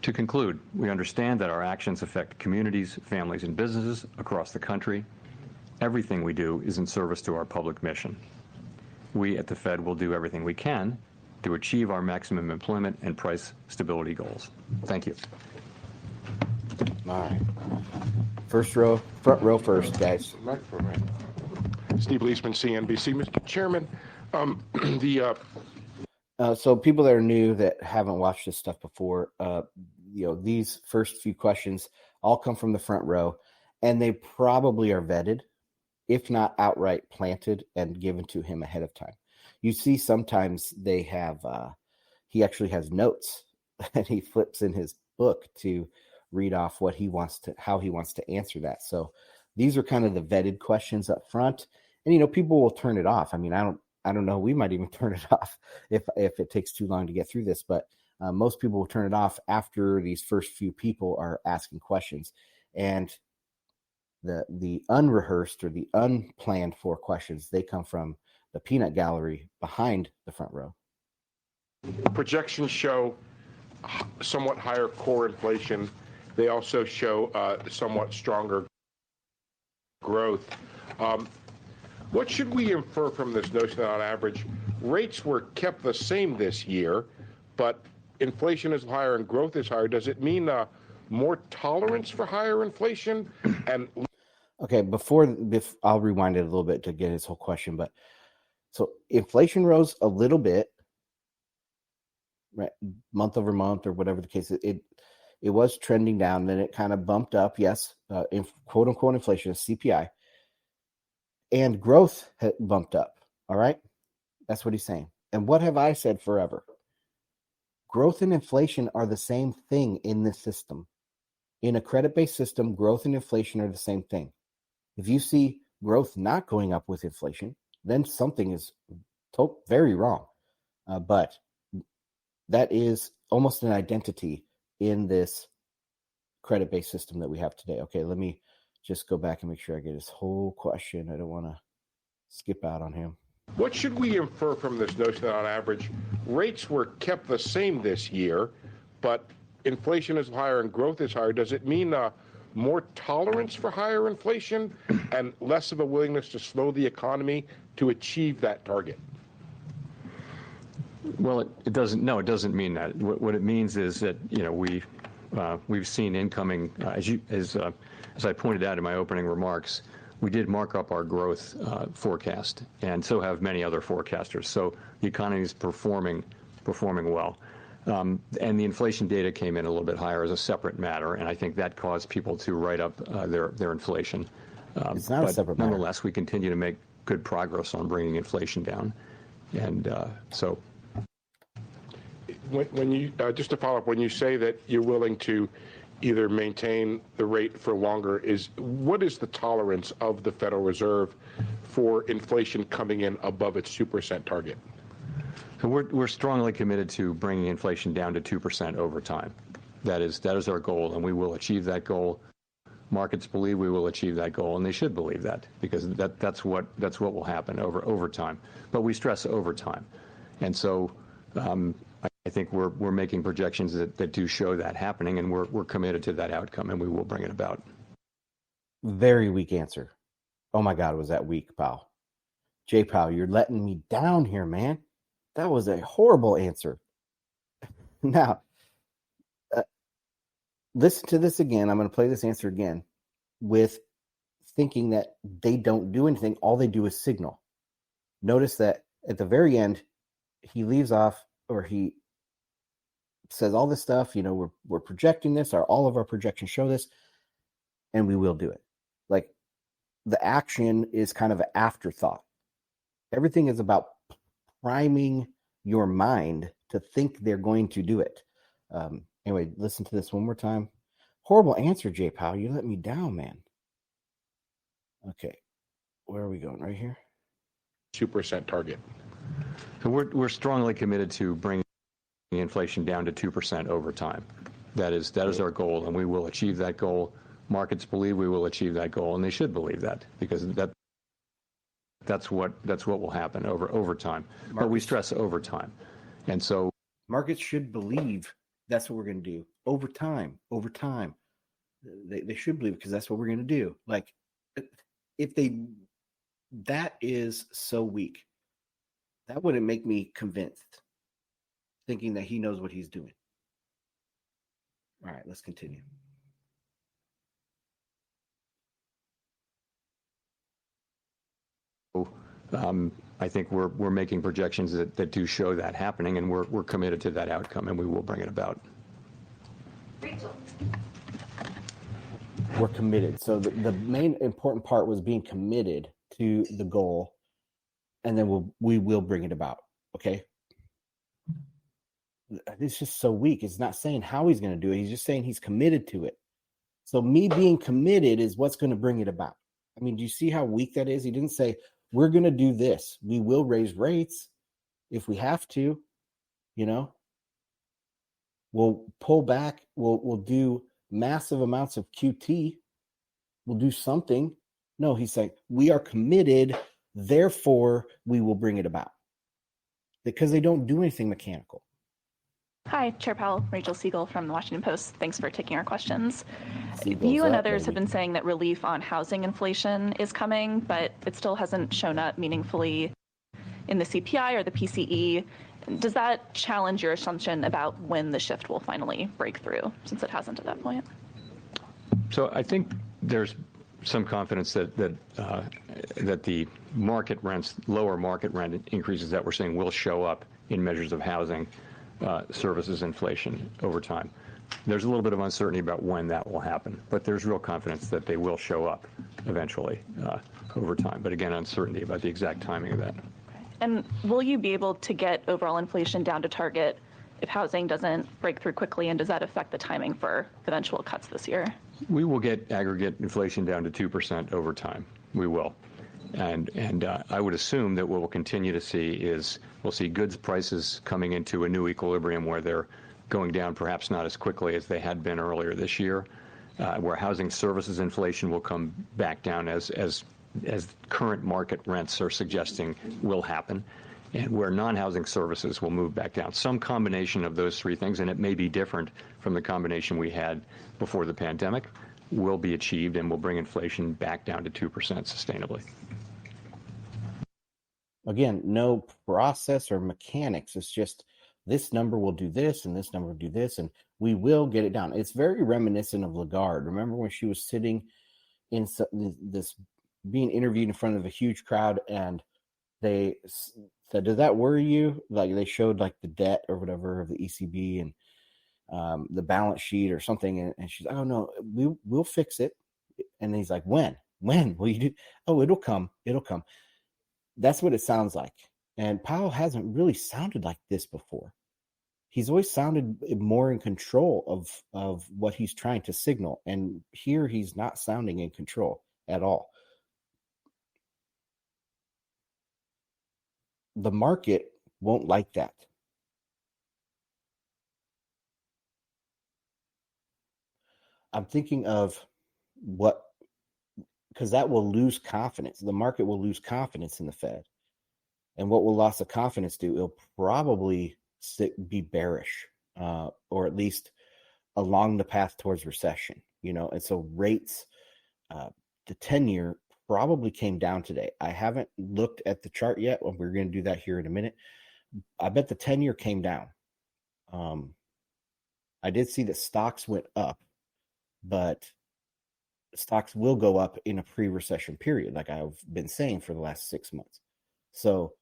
Speaker 2: To conclude, we understand that our actions affect communities, families, and businesses across the country. Everything we do is in service to our public mission. We at the Fed will do everything we can to achieve our maximum employment and price stability goals. Thank you.
Speaker 1: All right. Front row first, guys.
Speaker 3: Steve Leisman, CNBC. Mr. Chairman,
Speaker 1: So people that are new that haven't watched this stuff before, these first few questions all come from the front row, and they probably are vetted, if not outright planted and given to him ahead of time. You see, sometimes they have, he actually has notes and he flips in his book to read off how he wants to answer that. So these are kind of the vetted questions up front, and people will turn it off. I mean, I don't know. We might even turn it off if it takes too long to get through this, but most people will turn it off after these first few people are asking questions. And the unrehearsed or the unplanned for questions, they come from the peanut gallery behind the front row.
Speaker 3: projections show somewhat higher core inflation. They also show somewhat stronger growth. What should we infer from this notion that on average rates were kept the same this year, but inflation is higher and growth is higher? Does it mean more tolerance for higher inflation? And
Speaker 1: okay, before I'll rewind it a little bit to get his whole question, but so inflation rose a little bit, right, month over month or whatever the case is. It was trending down, then it kind of bumped up. Yes, quote unquote inflation is CPI, and growth had bumped up. All right, that's what he's saying. And what have I said forever? Growth and inflation are the same thing in this system. In a credit-based system, growth and inflation are the same thing. If you see growth not going up with inflation, then something is very wrong. But that is almost an identity in this credit-based system that we have today. Okay, let me just go back and make sure I get his whole question. I don't want to skip out on him.
Speaker 3: what should we infer from this notion that on average rates were kept the same this year, but inflation is higher and growth is higher? Does it mean more tolerance for higher inflation and less of a willingness to slow the economy to achieve that target?
Speaker 2: Well, it doesn't. No, it doesn't mean that. What it means is that we've seen incoming, as I pointed out in my opening remarks, we did mark up our growth forecast, and so have many other forecasters. So the economy is performing well. And the inflation data came in a little bit higher as a separate matter, and I think that caused people to write up their inflation.
Speaker 1: It's not a separate matter.
Speaker 2: Nonetheless, we continue to make good progress on bringing inflation down, and so.
Speaker 3: When you just to follow up, when you say that you're willing to either maintain the rate for longer, what is the tolerance of the Federal Reserve for inflation coming in above its 2% target?
Speaker 2: So we're strongly committed to bringing inflation down to 2% over time. That is our goal, and we will achieve that goal. Markets believe we will achieve that goal, and they should believe that, because that's what will happen over time. But we stress over time, and so I think we're making projections that do show that happening, and we're committed to that outcome, and we will bring it about.
Speaker 1: Very weak answer. Oh my God, was that weak, Powell? Jay Powell, you're letting me down here, man. That was a horrible answer. Now, listen to this again. I'm going to play this answer again with thinking that they don't do anything. All they do is signal. Notice that at the very end, he leaves off, or he says all this stuff, we're projecting this, all of our projections show this, and we will do it. Like, the action is kind of an afterthought. Everything is about priming your mind to think they're going to do it. Anyway, listen to this one more time. Horrible answer, Jay Powell. You let me down, man. Okay, where are we going? Right here?
Speaker 3: 2% target.
Speaker 2: So we're strongly committed to bringing inflation down to 2% over time. That is our goal, and we will achieve that goal. Markets believe we will achieve that goal, and they should believe that, because that's what will happen over time. But we stress over time, and so
Speaker 1: markets should believe that's what we're going to do over time. They should believe, because that's what we're going to do. Like, that is so weak. That wouldn't make me convinced. thinking that he knows what he's doing. All right, let's continue.
Speaker 2: I think we're making projections that do show that happening, and we're committed to that outcome, and we will bring it about.
Speaker 4: Rachel.
Speaker 1: We're committed. So the main important part was being committed to the goal, and then we will bring it about. Okay. It's just so weak. It's not saying how he's going to do it. He's just saying he's committed to it. So me being committed is what's going to bring it about. I mean, do you see how weak that is? He didn't say, we're going to do this. We will raise rates if we have to, you know. We'll pull back. We'll do massive amounts of QT. We'll do something. No, he's saying, we are committed. Therefore, we will bring it about. Because they don't do anything mechanical.
Speaker 4: Hi, Chair Powell, Rachel Siegel from the Washington Post. Thanks for taking our questions.
Speaker 1: Siegel's
Speaker 4: You and
Speaker 1: up,
Speaker 4: others
Speaker 1: baby.
Speaker 4: have been saying that relief on housing inflation is coming, but it still hasn't shown up meaningfully in the CPI or the PCE. Does that challenge your assumption about when the shift will finally break through, since it hasn't at that point?
Speaker 2: So I think there's some confidence that the market rents, lower market rent increases that we're seeing will show up in measures of housing services inflation over time. There's a little bit of uncertainty about when that will happen, but there's real confidence that they will show up eventually over time. But again, uncertainty about the exact timing of that.
Speaker 4: And will you be able to get overall inflation down to target if housing doesn't break through quickly, and does that affect the timing for eventual cuts this year?
Speaker 2: We will get aggregate inflation down to 2% over time. We will. And I would assume that what we'll continue to see is we'll see goods prices coming into a new equilibrium where they're going down perhaps not as quickly as they had been earlier this year, where housing services inflation will come back down as current market rents are suggesting will happen, and where non-housing services will move back down. Some combination of those three things, and it may be different from the combination we had before the pandemic, will be achieved and will bring inflation back down to 2% sustainably.
Speaker 1: Again, no process or mechanics. It's just this number will do this and this number will do this, and we will get it down. It's very reminiscent of Lagarde. Remember when she was sitting in this, being interviewed in front of a huge crowd, and they said, does that worry you? Like they showed like the debt or whatever of the ECB and the balance sheet or something. And she's like, oh no, we'll fix it. And he's like, when will you do? Oh, it'll come. That's what it sounds like. And Powell hasn't really sounded like this before. He's always sounded more in control of what he's trying to signal. And here he's not sounding in control at all. The market won't like that. I'm thinking of what, because that will lose confidence. The market will lose confidence in the Fed. And what will loss of confidence do? It'll probably be bearish, or at least along the path towards recession, you know. And so rates, the 10-year probably came down today. I haven't looked at the chart yet. Well, we're going to do that here in a minute. I bet the 10-year came down. I did see that stocks went up, but stocks will go up in a pre-recession period, like I've been saying for the last 6 months. So,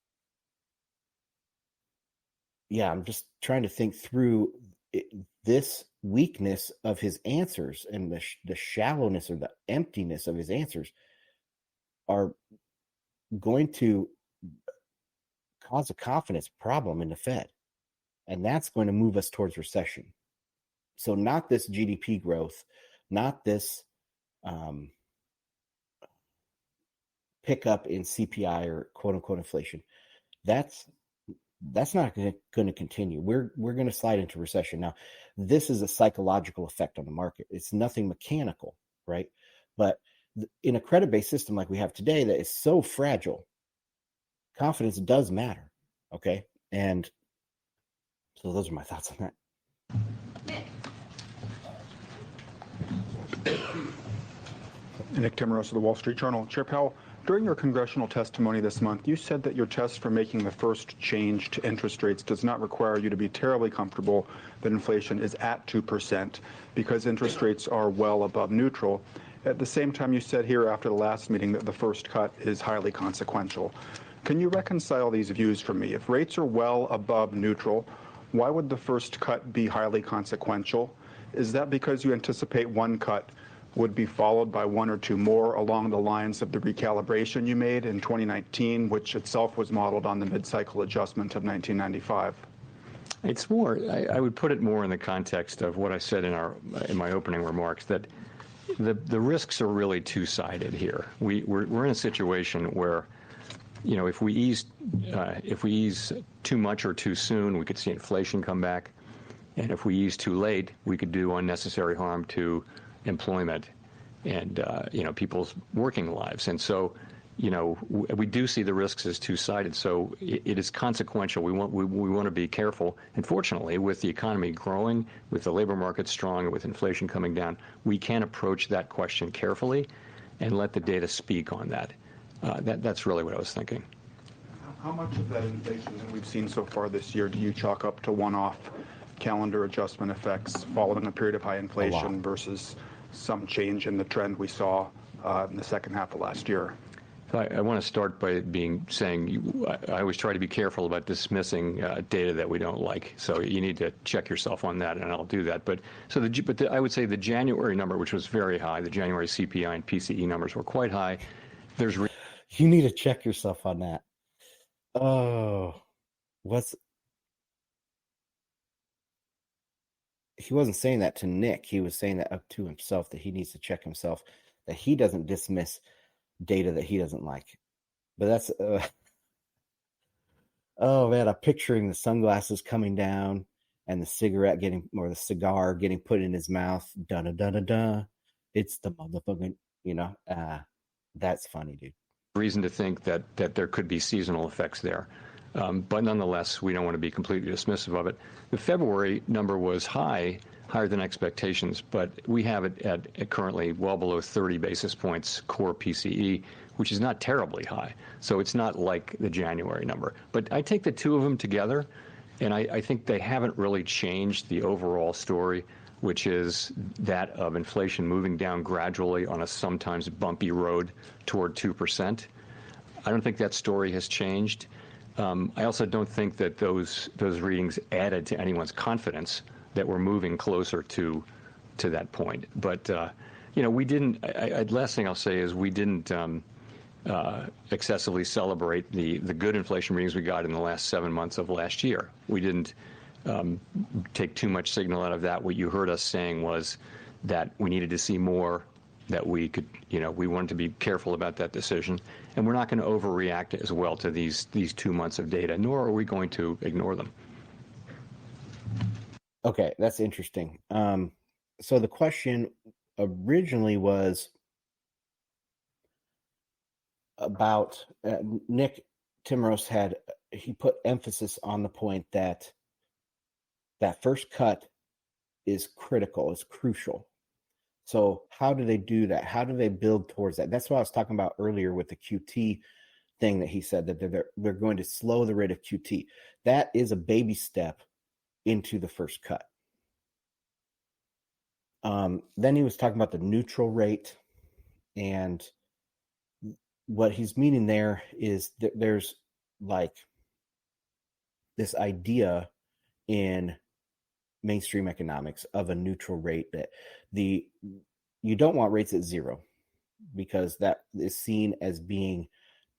Speaker 1: yeah, I'm just trying to think through this weakness of his answers and the shallowness or the emptiness of his answers are going to cause a confidence problem in the Fed. And that's going to move us towards recession. So not this GDP growth, not this pickup in CPI or quote unquote inflation. That's not going to continue. We're going to slide into recession. Now, this is a psychological effect on the market. It's nothing mechanical, right? But in a credit-based system like we have today that is so fragile, confidence does matter, okay? And so those are my thoughts on that.
Speaker 5: Nick Timmeros of the Wall Street Journal. Chair Powell, During your congressional testimony this month, you said that your test for making the first change to interest rates does not require you to be terribly comfortable that inflation is at 2% because interest rates are well above neutral. At the same time, you said here after the last meeting that the first cut is highly consequential. Can you reconcile these views for me? If rates are well above neutral, why would the first cut be highly consequential? Is that because you anticipate one cut would be followed by one or two more along the lines of the recalibration you made in 2019, which itself was modeled on the mid-cycle adjustment of 1995?
Speaker 2: It's more, I would put it more in the context of what I said in my opening remarks, that the risks are really two-sided here. We're in a situation where, if we ease too much or too soon, we could see inflation come back, and if we ease too late, we could do unnecessary harm to employment and people's working lives. And so, we do see the risks as two-sided. So it is consequential. We want to be careful. And fortunately, with the economy growing, with the labor market strong, and with inflation coming down, we can approach that question carefully and let the data speak on that. That's really what I was thinking.
Speaker 5: How much of that inflation that we've seen so far this year do you chalk up to one-off calendar adjustment effects following a period of high inflation versus some change in the trend we saw in the second half of last year?
Speaker 2: I want to start by saying I always try to be careful about dismissing data that we don't like. So you need to check yourself on that, and I'll do that. But I would say the January number, which was very high, the January CPI and PCE numbers were quite high.
Speaker 1: You need to check yourself on that. Oh, he wasn't saying that to Nick. He was saying that up to himself, that he needs to check himself, that he doesn't dismiss data that he doesn't like. But that's oh man, I'm picturing the sunglasses coming down and the cigar getting put in his mouth. Da da da da da. It's the motherfucking, that's funny, dude.
Speaker 2: Reason to think that there could be seasonal effects there. But nonetheless, we don't want to be completely dismissive of it. The February number was higher than expectations, but we have it at currently well below 30 basis points core PCE, which is not terribly high. So it's not like the January number. But I take the two of them together, and I think they haven't really changed the overall story, which is that of inflation moving down gradually on a sometimes bumpy road toward 2%. I don't think that story has changed. I also don't think that those readings added to anyone's confidence that we're moving closer to that point. But we didn't. Last thing I'll say is we didn't excessively celebrate the good inflation readings we got in the last 7 months of last year. We didn't take too much signal out of that. What you heard us saying was that we needed to see more, that we could, we wanted to be careful about that decision. And we're not going to overreact as well to these 2 months of data, nor are we going to ignore them.
Speaker 1: Okay, that's interesting. So the question originally was about Nick Timros he put emphasis on the point that first cut is critical, is crucial. So how do they do that? How do they build towards that? That's what I was talking about earlier with the QT thing that he said, that they're going to slow the rate of QT. That is a baby step into the first cut. Then he was talking about the neutral rate, and what he's meaning there is that there's like this idea in mainstream economics of a neutral rate, that you don't want rates at zero because that is seen as being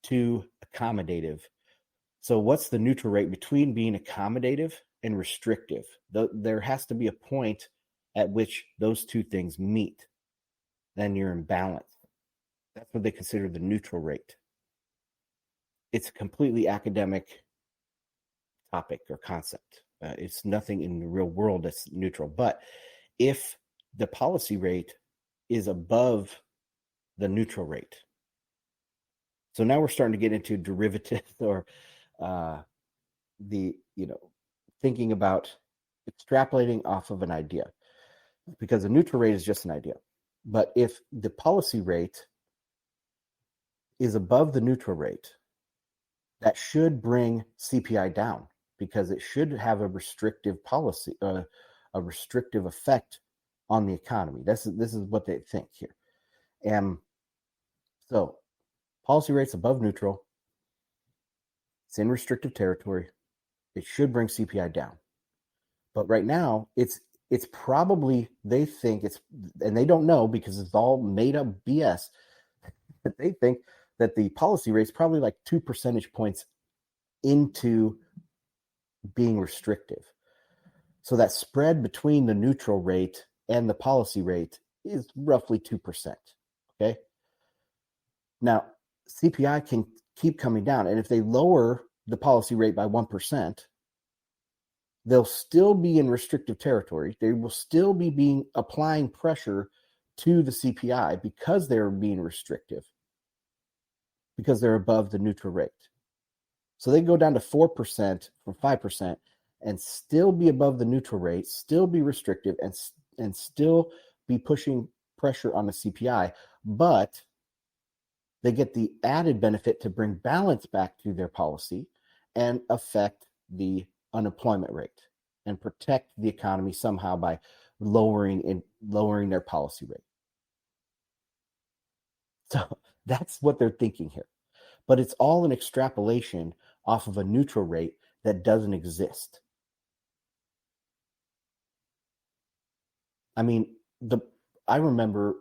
Speaker 1: too accommodative. So what's the neutral rate between being accommodative and restrictive? There has to be a point at which those two things meet. Then you're in balance. That's what they consider the neutral rate. It's a completely academic topic or concept. It's nothing in the real world that's neutral. But if the policy rate is above the neutral rate, so now we're starting to get into derivatives or thinking about extrapolating off of an idea, because a neutral rate is just an idea. But if the policy rate is above the neutral rate, that should bring CPI down because it should have a restrictive policy, a restrictive effect on the economy. This is what they think here. And so policy rates above neutral, it's in restrictive territory. It should bring CPI down. But right now, it's probably, they think it's, and they don't know because it's all made up BS, but they think that the policy rate's probably like 2 percentage points into being restrictive. So that spread between the neutral rate and the policy rate is roughly 2%. Okay. Now, CPI can keep coming down. And if they lower the policy rate by 1%, they'll still be in restrictive territory. They will still be applying pressure to the CPI because they're being restrictive, because they're above the neutral rate. So they go down to 4% from 5% and still be above the neutral rate, still be restrictive, and still be pushing pressure on the CPI. But they get the added benefit to bring balance back to their policy and affect the unemployment rate and protect the economy somehow by lowering their policy rate. So that's what they're thinking here. But it's all an extrapolation off of a neutral rate that doesn't exist. I mean, I remember,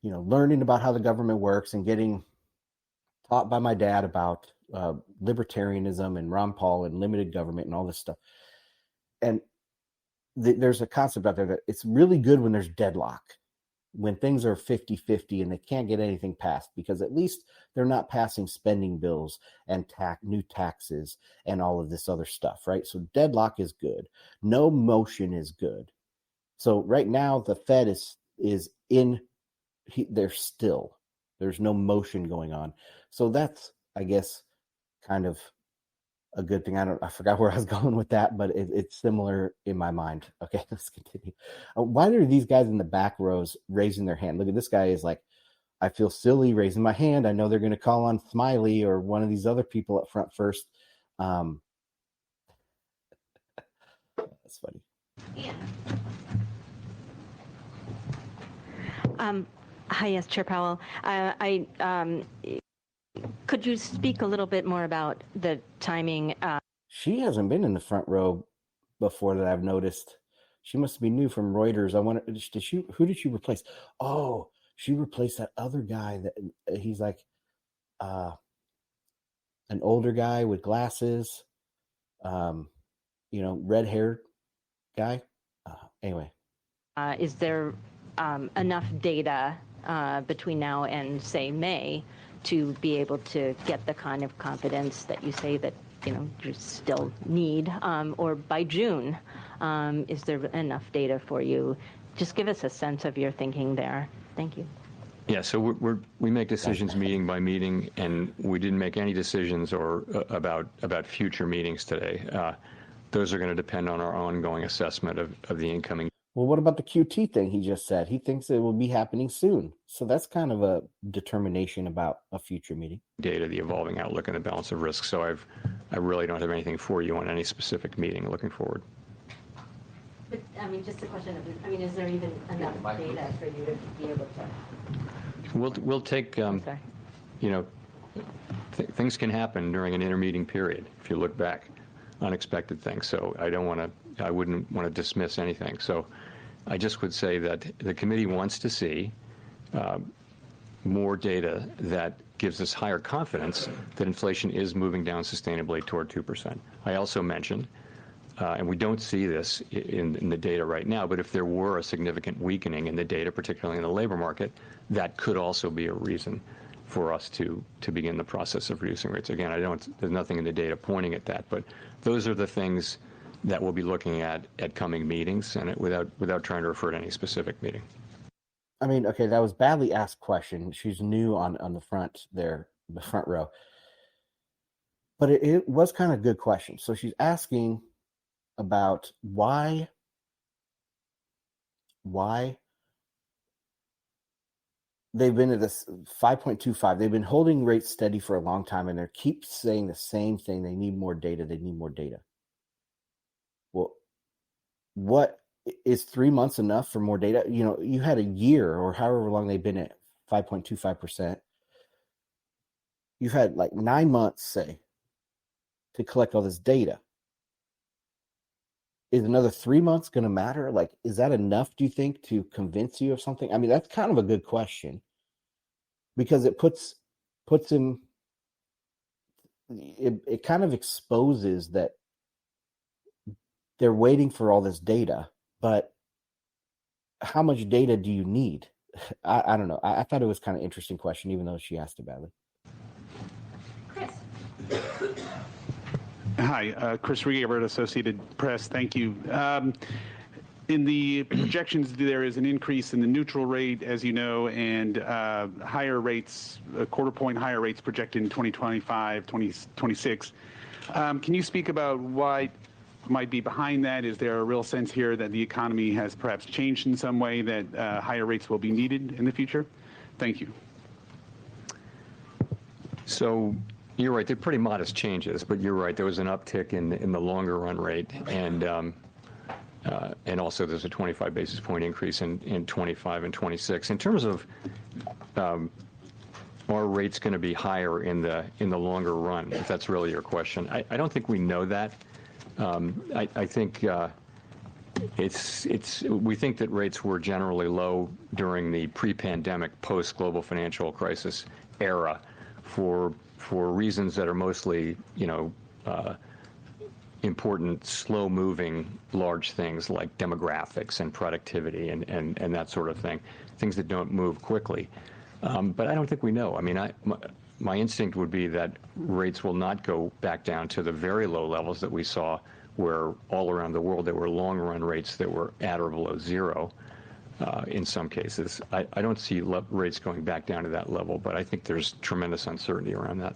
Speaker 1: learning about how the government works and getting taught by my dad about libertarianism and Ron Paul and limited government and all this stuff. And there's a concept out there that it's really good when there's deadlock, when things are 50-50 and they can't get anything passed, because at least they're not passing spending bills and new taxes and all of this other stuff, right? So deadlock is good. No motion is good. So right now the Fed is in, they're still, there's no motion going on. So that's, I guess, kind of a good thing. I forgot where I was going with that, but it's similar in my mind. Okay, let's continue. Why are these guys in the back rows raising their hand? Look at this guy is like, I feel silly raising my hand. I know they're going to call on Smiley or one of these other people up front first. That's funny.
Speaker 6: Yeah. Hi, yes, Chair Powell. Could you speak a little bit more about the timing?
Speaker 1: She hasn't been in the front row before that I've noticed. She must be new from Reuters. I wonder, who did she replace? Oh, she replaced that other guy that he's like an older guy with glasses, red-haired guy. Anyway.
Speaker 6: Is there enough data between now and, say, May to be able to get the kind of confidence that you say that you still need, or by June, is there enough data for you? Just give us a sense of your thinking there. Thank you.
Speaker 2: Yeah, so we make decisions meeting by meeting, and we didn't make any decisions about future meetings today. Those are going to depend on our ongoing assessment of the incoming.
Speaker 1: Well, what about the QT thing he just said? He thinks it will be happening soon. So that's kind of a determination about a future meeting.
Speaker 2: Data, the evolving outlook, and the balance of risk. So I really don't have anything for you on any specific meeting looking forward.
Speaker 6: But, just a question of, is there even enough data for you to be able to?
Speaker 2: We'll take, things can happen during an intermeeting period, if you look back, unexpected things. So I wouldn't want to dismiss anything. So I just would say that the committee wants to see more data that gives us higher confidence that inflation is moving down sustainably toward 2%. I also mentioned, and we don't see this in the data right now, but if there were a significant weakening in the data, particularly in the labor market, that could also be a reason for us to begin the process of reducing rates. Again, there's nothing in the data pointing at that, but those are the things that we'll be looking at coming meetings, and without trying to refer to any specific meeting.
Speaker 1: Okay, that was badly asked question. She's new on the front there, the front row. But it was kind of a good question. So she's asking about why they've been at this 5.25. They've been holding rates steady for a long time, and they keep saying the same thing. They need more data. They need more data. Well, what is 3 months enough for more data? You know, you had a year or however long they've been at 5.25%. You've had like 9 months, say, to collect all this data. Is another 3 months going to matter? Like, is that enough, do you think, to convince you of something? I mean, that's kind of a good question, because it puts him, it kind of exposes that they're waiting for all this data, but how much data do you need? I don't know. I thought it was kind of interesting question, even though she asked about it.
Speaker 7: Hi, Chris Rieger, Associated Press. Thank you. In the projections, there is an increase in the neutral rate, as you know, and higher rates, a quarter point higher rates projected in 2025, 2026. Can you speak about what might be behind that? Is there a real sense here that the economy has perhaps changed in some way, that higher rates will be needed in the future? Thank you.
Speaker 2: So you're right, they're pretty modest changes, but you're right, there was an uptick in the longer run rate, and also there's a 25 basis point increase in 25 and 26. In terms of are rates going to be higher in the longer run, if that's really your question, I don't think we know that. I think we think that rates were generally low during the pre-pandemic, post-global financial crisis era for reasons that are mostly, important, slow-moving, large things like demographics and productivity and that sort of thing, things that don't move quickly. But I don't think we know. I mean, my instinct would be that rates will not go back down to the very low levels that we saw, where all around the world there were long-run rates that were at or below zero in some cases. I don't see rates going back down to that level, but I think there's tremendous uncertainty around that.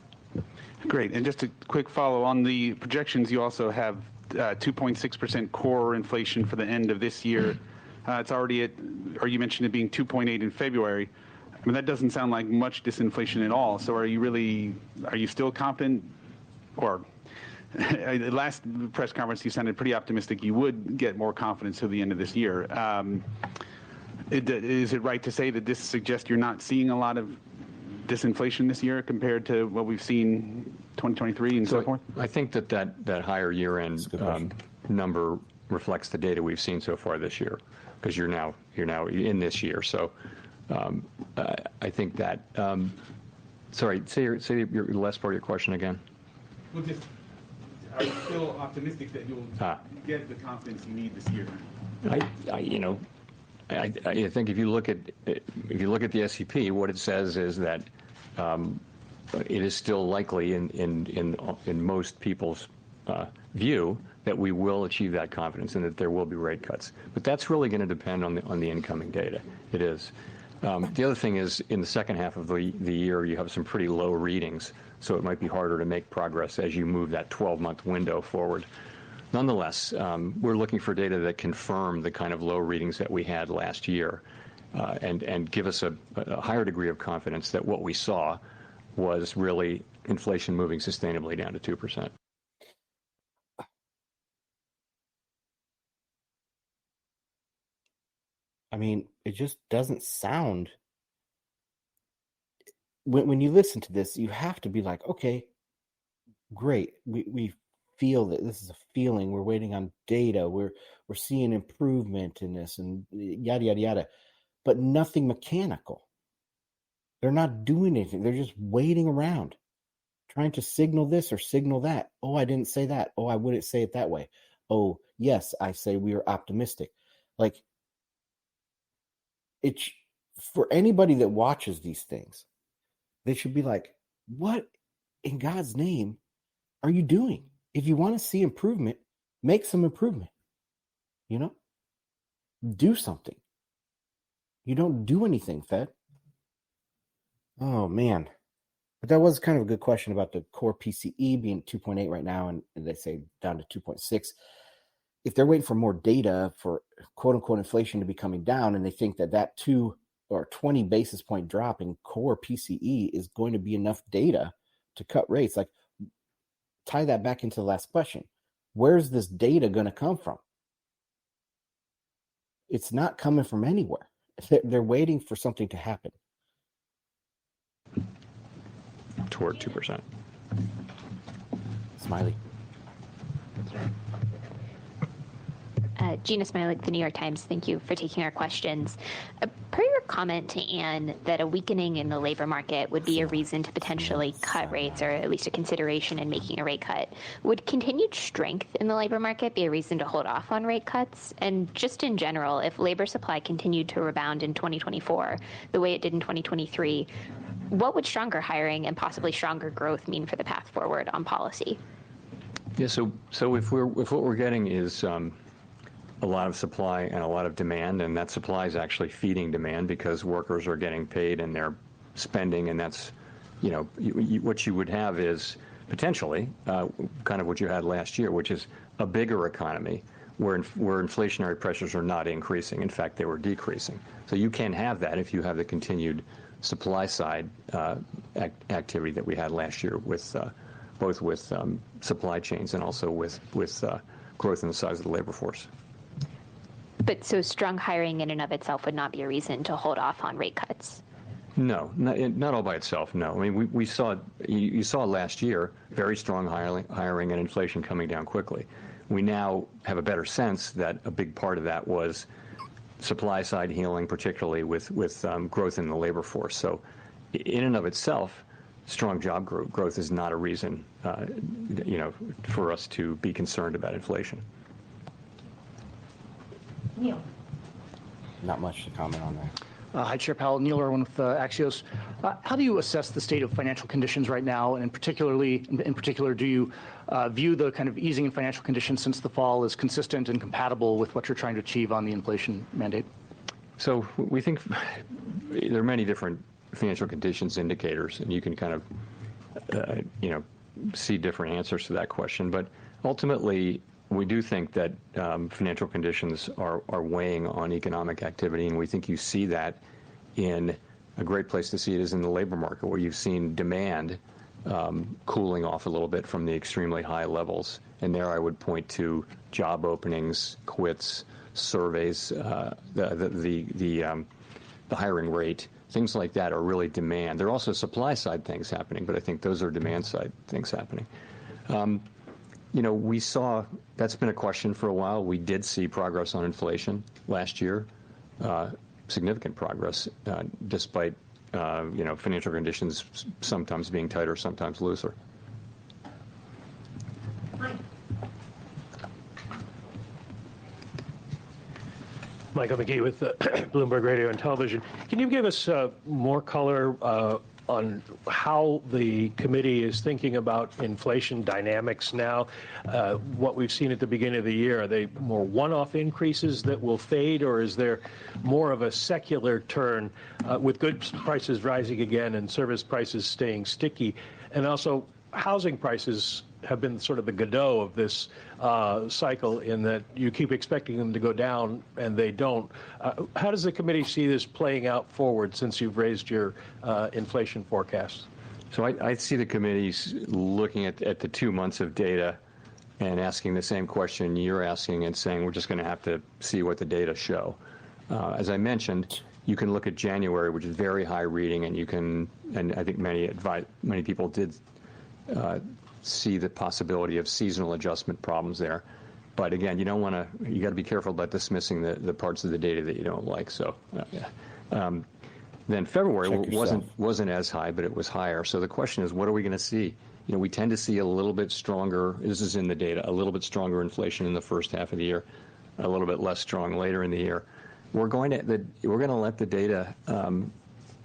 Speaker 7: Great. And just a quick follow on the projections, you also have 2.6% core inflation for the end of this year. It's already at, or you mentioned it being 2.8 in February. I mean, that doesn't sound like much disinflation at all. So are you still confident? Or the last press conference, you sounded pretty optimistic you would get more confidence to the end of this year. Is it right to say that this suggests you're not seeing a lot of disinflation this year compared to what we've seen 2023 and so forth?
Speaker 2: I think that higher year-end number reflects the data we've seen so far this year, because you're now in this year. So I think that. Sorry, say your last part of your question again.
Speaker 7: Well, just are you still optimistic that you'll get the confidence you need this year?
Speaker 2: I think if you look at the SEP, what it says is that it is still likely in most people's view that we will achieve that confidence and that there will be rate cuts. But that's really going to depend on the incoming data. It is. The other thing is, in the second half of the year, you have some pretty low readings, so it might be harder to make progress as you move that 12-month window forward. Nonetheless, we're looking for data that confirm the kind of low readings that we had last year, and give us a higher degree of confidence that what we saw was really inflation moving sustainably down to 2%.
Speaker 1: I mean, it just doesn't sound. When you listen to this, you have to be like, okay, great. We feel that this is a feeling. We're waiting on data. We're seeing improvement in this, and yada yada yada, but nothing mechanical. They're not doing anything. They're just waiting around, trying to signal this or signal that. Oh, I didn't say that. Oh, I wouldn't say it that way. Oh, yes, I say we are optimistic. Like, it's for anybody that watches these things, they should be like, what in God's name are you doing? If you want to see improvement, make some improvement. Do something. You don't do anything, Fed. Oh, man. But that was kind of a good question about the core PCE being 2.8 right now, and they say down to 2.6. If they're waiting for more data for quote-unquote inflation to be coming down, and they think that too or 20 basis point drop in core PCE is going to be enough data to cut rates. Like, tie that back into the last question. Where's this data going to come from? It's not coming from anywhere. They're waiting for something to happen.
Speaker 2: Toward 2%.
Speaker 1: Smiley.
Speaker 8: Gina Smiley, The New York Times. Thank you for taking our questions. Per your comment to Ann that a weakening in the labor market would be a reason to potentially cut rates, or at least a consideration in making a rate cut, would continued strength in the labor market be a reason to hold off on rate cuts? And just in general, if labor supply continued to rebound in 2024 the way it did in 2023, what would stronger hiring and possibly stronger growth mean for the path forward on policy?
Speaker 2: Yeah, so if what we're getting is a lot of supply and a lot of demand, and that supply is actually feeding demand because workers are getting paid and they're spending, and that's, what you would have is potentially kind of what you had last year, which is a bigger economy where inflationary pressures are not increasing. In fact, they were decreasing. So you can have that if you have the continued supply side activity that we had last year with both with supply chains and also with growth in the size of the labor force.
Speaker 8: But so strong hiring in and of itself would not be a reason to hold off on rate cuts?
Speaker 2: No, not all by itself, no. I mean, you saw last year very strong hiring and inflation coming down quickly. We now have a better sense that a big part of that was supply side healing, particularly with growth in the labor force. So in and of itself, strong job growth is not a reason, for us to be concerned about inflation.
Speaker 9: Neil.
Speaker 1: Not much to comment on that.
Speaker 9: Hi, Chair Powell. Neil Irwin with Axios. How do you assess the state of financial conditions right now? And in particular, do you view the kind of easing in financial conditions since the fall as consistent and compatible with what you're trying to achieve on the inflation mandate?
Speaker 2: So we think there are many different financial conditions indicators, and you can kind of, see different answers to that question. But ultimately, we do think that financial conditions are weighing on economic activity, and we think you see that in a great place to see it is in the labor market, where you've seen demand cooling off a little bit from the extremely high levels. And there I would point to job openings, quits, surveys, the hiring rate, things like that are really demand. There are also supply side things happening, but I think those are demand side things happening. We saw, that's been a question for a while. We did see progress on inflation last year, significant progress, despite, financial conditions sometimes being tighter, sometimes looser.
Speaker 10: Michael McGee with Bloomberg Radio and Television. Can you give us more color on how the committee is thinking about inflation dynamics now? What we've seen at the beginning of the year, are they more one-off increases that will fade, or is there more of a secular turn with goods prices rising again and service prices staying sticky? And also, housing prices have been sort of the Godot of this cycle, in that you keep expecting them to go down and they don't. How does the committee see this playing out forward since you've raised your inflation forecast?
Speaker 2: So I see the committees looking at the 2 months of data and asking the same question you're asking and saying we're just going to have to see what the data show. As I mentioned, you can look at January, which is very high reading, and I think many people did see the possibility of seasonal adjustment problems there. But again, you got to be careful about dismissing the parts of the data that you don't like. So then February wasn't as high, but it was higher. So the question is, what are we going to see? We tend to see a little bit stronger, this is in the data, a little bit stronger inflation in the first half of the year, a little bit less strong later in the year. We're going to let the data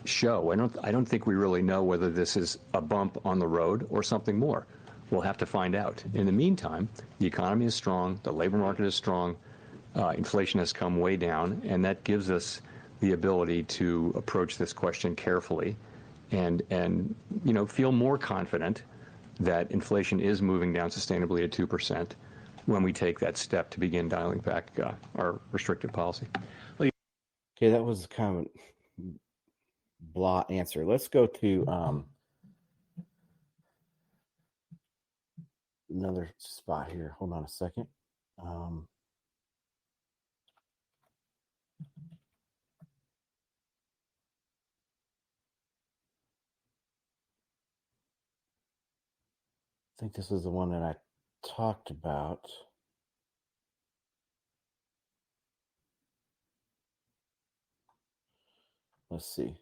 Speaker 2: show. I don't think we really know whether this is a bump on the road or something more. We'll have to find out. In the meantime, the economy is strong, the labor market is strong, inflation has come way down, and that gives us the ability to approach this question carefully and feel more confident that inflation is moving down sustainably at 2% when we take that step to begin dialing back our restrictive policy.
Speaker 1: Okay, that was kind of blah answer. Let's go to another spot here. Hold on a second. I think this is the one that I talked about. Let's see.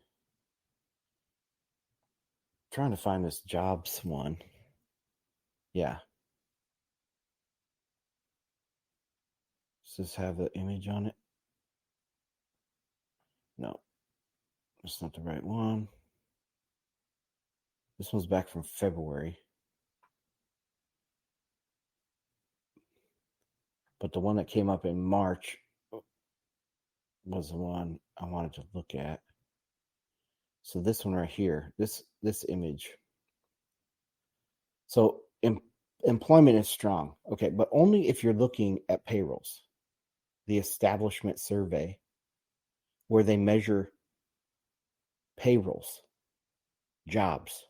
Speaker 1: Trying to find this jobs one. Yeah. Does this have the image on it? No. That's not the right one. This one's back from February. But the one that came up in March was the one I wanted to look at. So this one right here, this image. So employment is strong. Okay, but only if you're looking at payrolls. The establishment survey, where they measure payrolls, jobs.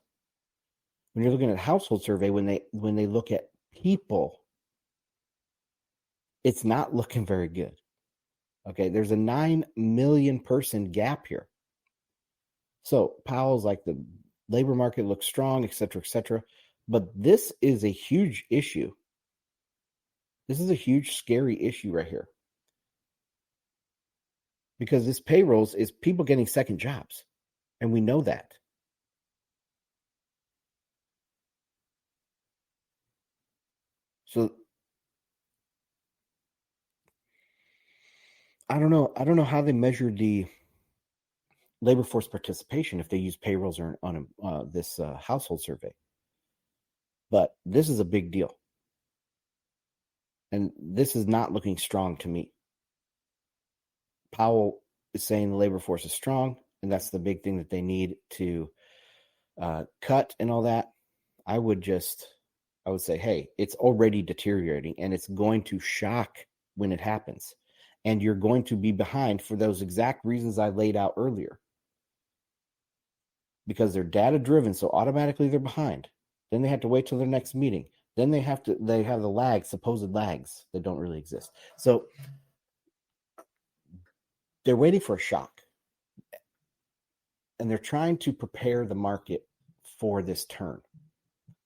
Speaker 1: When you're looking at household survey, when they look at people, it's not looking very good. Okay, there's a 9 million person gap here. So Powell's like, the labor market looks strong, et cetera, et cetera. But this is a huge issue. This is a huge, scary issue right here. Because this payrolls is people getting second jobs. And we know that. So I don't know how they measure the labor force participation if they use payrolls or on this household survey. But this is a big deal. And this is not looking strong to me. Powell is saying the labor force is strong, and that's the big thing that they need to cut and all that. I would say, hey, it's already deteriorating, and it's going to shock when it happens. And you're going to be behind for those exact reasons I laid out earlier. Because they're data driven, so automatically they're behind. Then they have to wait till their next meeting. Then they have the lags, supposed lags that don't really exist. So they're waiting for a shock. And they're trying to prepare the market for this turn.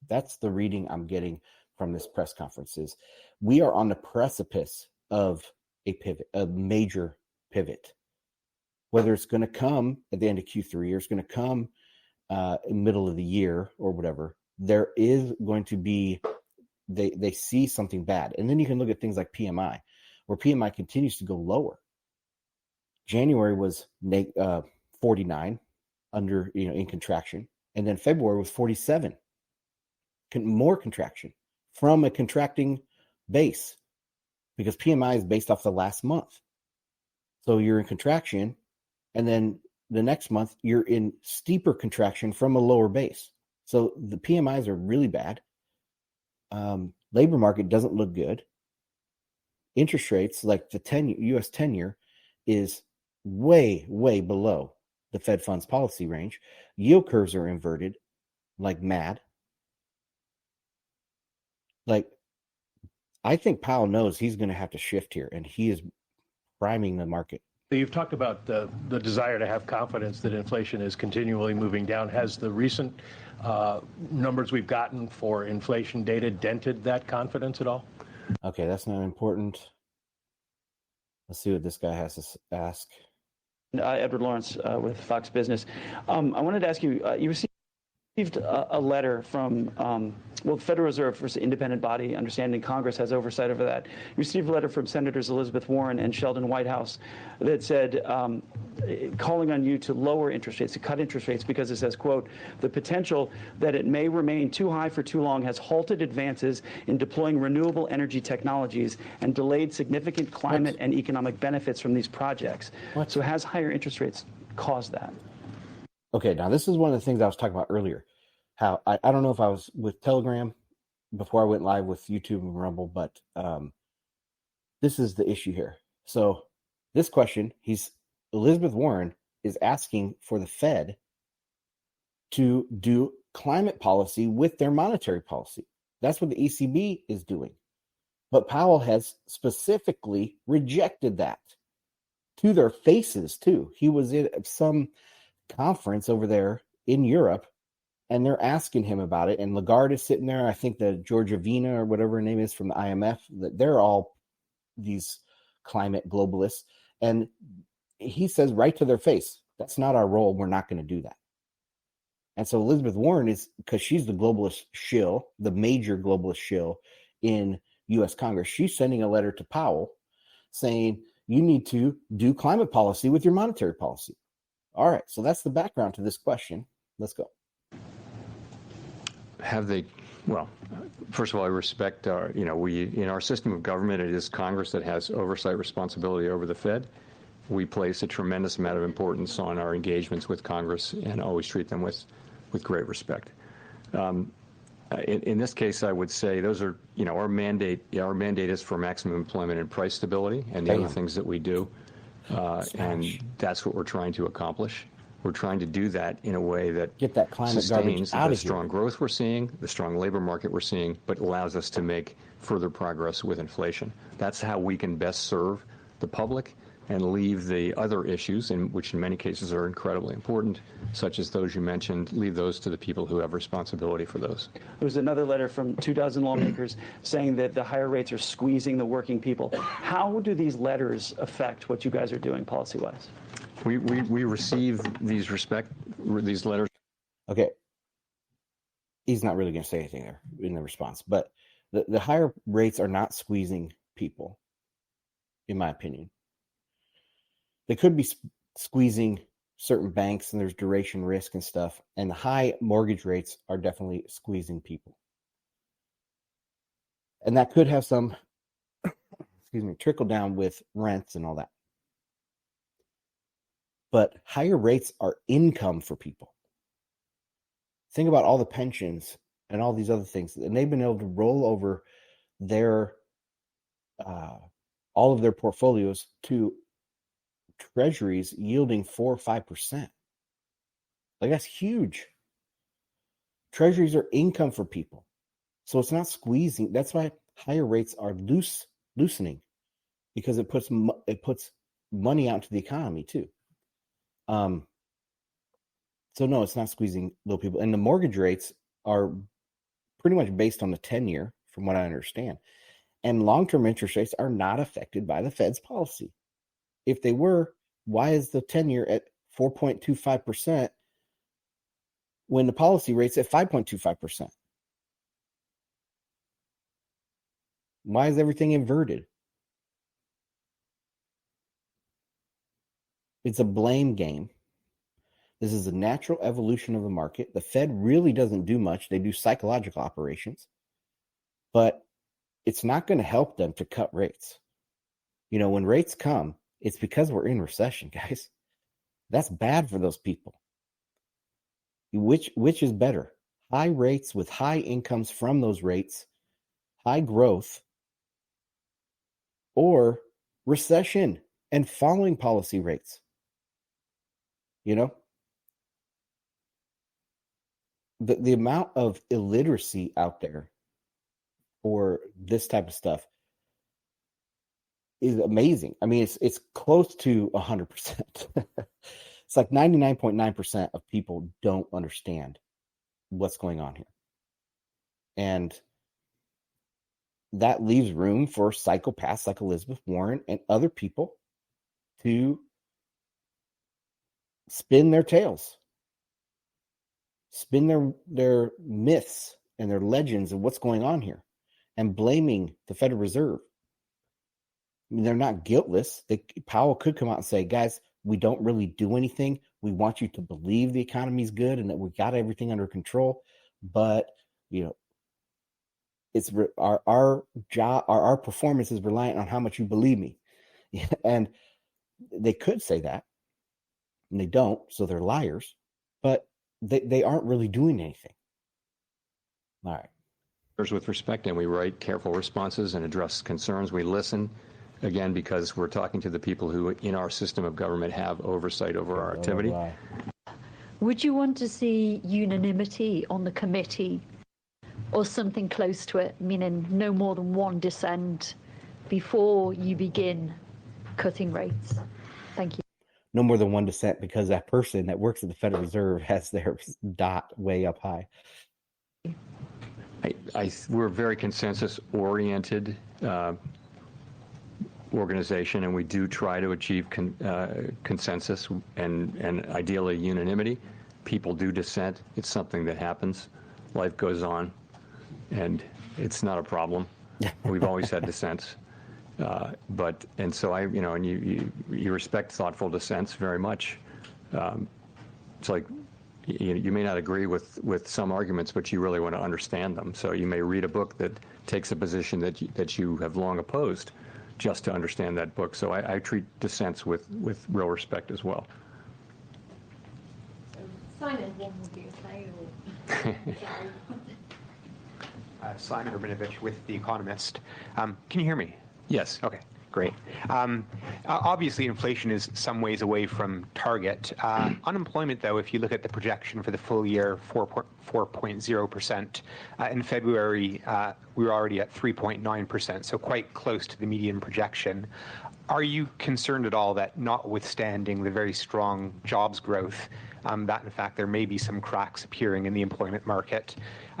Speaker 1: That's the reading I'm getting from this press conference. Is we are on the precipice of a pivot, a major pivot. Whether it's going to come at the end of Q3 or it's going to come in the middle of the year or whatever, there is going to be, they see something bad. And then you can look at things like PMI, where PMI continues to go lower. January was 49 under, in contraction. And then February was 47. More contraction from a contracting base, because PMI is based off the last month. So you're in contraction, and then the next month you're in steeper contraction from a lower base. So the PMIs are really bad. Labor market doesn't look good. Interest rates, like the U.S. 10-year, is way, way below the Fed funds policy range. Yield curves are inverted like mad. Like, I think Powell knows he's going to have to shift here, and he is priming the market.
Speaker 10: You've talked about the desire to have confidence that inflation is continually moving down. Has the recent numbers we've gotten for inflation data dented that confidence at all?
Speaker 1: Okay, that's not important. Let's see what this guy has to ask.
Speaker 11: Edward Lawrence with Fox Business. I wanted to ask you, you received a letter from, the Federal Reserve, for independent body, understanding Congress has oversight over that. You received a letter from Senators Elizabeth Warren and Sheldon Whitehouse that said, calling on you to lower interest rates, to cut interest rates, because it says, quote, the potential that it may remain too high for too long has halted advances in deploying renewable energy technologies and delayed significant climate and economic benefits from these projects. So has higher interest rates caused that?
Speaker 1: Okay, now this is one of the things I was talking about earlier. How I don't know if I was with Telegram before I went live with YouTube and Rumble, but this is the issue here. So this question, Elizabeth Warren is asking for the Fed to do climate policy with their monetary policy. That's what the ECB is doing. But Powell has specifically rejected that to their faces, too. He was at some conference over there in Europe, and they're asking him about it. And Lagarde is sitting there. I think the Georgievina or whatever her name is from the IMF, they're all these climate globalists. And he says right to their face, that's not our role. We're not going to do that. And so Elizabeth Warren is, because she's the globalist shill, the major globalist shill in U.S. Congress, she's sending a letter to Powell saying, you need to do climate policy with your monetary policy. All right, so that's the background to this question. Let's go.
Speaker 2: Have they? Well, first of all, I respect our, we, in our system of government, it is Congress that has oversight responsibility over the Fed. We place a tremendous amount of importance on our engagements with Congress and always treat them with great respect. In this case, I would say those are, our mandate is for maximum employment and price stability and the other things that we do. And that's what we're trying to accomplish. We're trying to do that in a way that
Speaker 1: get that climate
Speaker 2: sustains
Speaker 1: out
Speaker 2: the
Speaker 1: of
Speaker 2: strong growth we're seeing, the strong labor market we're seeing, but allows us to make further progress with inflation. That's how we can best serve the public and leave the other issues, which in many cases are incredibly important, such as those you mentioned, leave those to the people who have responsibility for those.
Speaker 11: There was another letter from 2 dozen lawmakers saying that the higher rates are squeezing the working people. How do these letters affect what you guys are doing policy-wise?
Speaker 2: We receive these letters.
Speaker 1: Okay. He's not really going to say anything there in the response, but the higher rates are not squeezing people, in my opinion. They could be squeezing certain banks, and there's duration risk and stuff, and the high mortgage rates are definitely squeezing people. And that could have some, trickle down with rents and all that. But higher rates are income for people. Think about all the pensions and all these other things, and they've been able to roll over their all of their portfolios to treasuries yielding 4 or 5%. Like, that's huge. Treasuries are income for people, so it's not squeezing. That's why higher rates are loosening, because it puts money out to the economy too. So no, it's not squeezing little people. And the mortgage rates are pretty much based on the 10-year, from what I understand. And long-term interest rates are not affected by the Fed's policy. If they were, why is the 10-year at 4.25% when the policy rate's at 5.25%? Why is everything inverted? It's a blame game. This is a natural evolution of the market. The Fed really doesn't do much. They do psychological operations, but it's not going to help them to cut rates. When rates come, it's because we're in recession, guys. That's bad for those people. Which is better? High rates with high incomes from those rates, high growth, or recession and falling policy rates? The amount of illiteracy out there for this type of stuff is amazing. I mean, it's close to 100%. It's like 99.9% of people don't understand what's going on here. And that leaves room for psychopaths like Elizabeth Warren and other people to spin their tales, spin their myths and their legends of what's going on here, and blaming the Federal Reserve. I mean, they're not guiltless. Powell could come out and say, guys, we don't really do anything. We want you to believe the economy's good and that we got everything under control. But, it's our job, our performance is reliant on how much you believe me. And they could say that, and they don't, so they're liars. But they aren't really doing anything. All right.
Speaker 2: With respect, and we write careful responses and address concerns. We listen. again, because we're talking to the people who in our system of government have oversight over our activity.
Speaker 12: Would you want to see unanimity on the committee or something close to it, meaning no more than one dissent before you begin cutting rates? Thank you.
Speaker 1: No more than one dissent, because that person that works at the Federal Reserve has their dot way up high.
Speaker 2: We're a very consensus-oriented organization, and we do try to achieve consensus and ideally unanimity. People do dissent. It's something that happens. Life goes on, and it's not a problem. We've always had dissents. And so you respect thoughtful dissents very much. It's like you may not agree with some arguments, but you really want to understand them. So you may read a book that takes a position that you have long opposed, just to understand that book. So I treat dissents with real respect as well.
Speaker 12: Simon, what would you say?
Speaker 13: Simon Urbanovich with The Economist. Can you hear me?
Speaker 2: Yes.
Speaker 13: Okay, great. Obviously, inflation is some ways away from target. Unemployment, though, if you look at the projection for the full year, 4.0%. In February, we were already at 3.9%, so quite close to the median projection. Are you concerned at all that, notwithstanding the very strong jobs growth, that in fact there may be some cracks appearing in the employment market?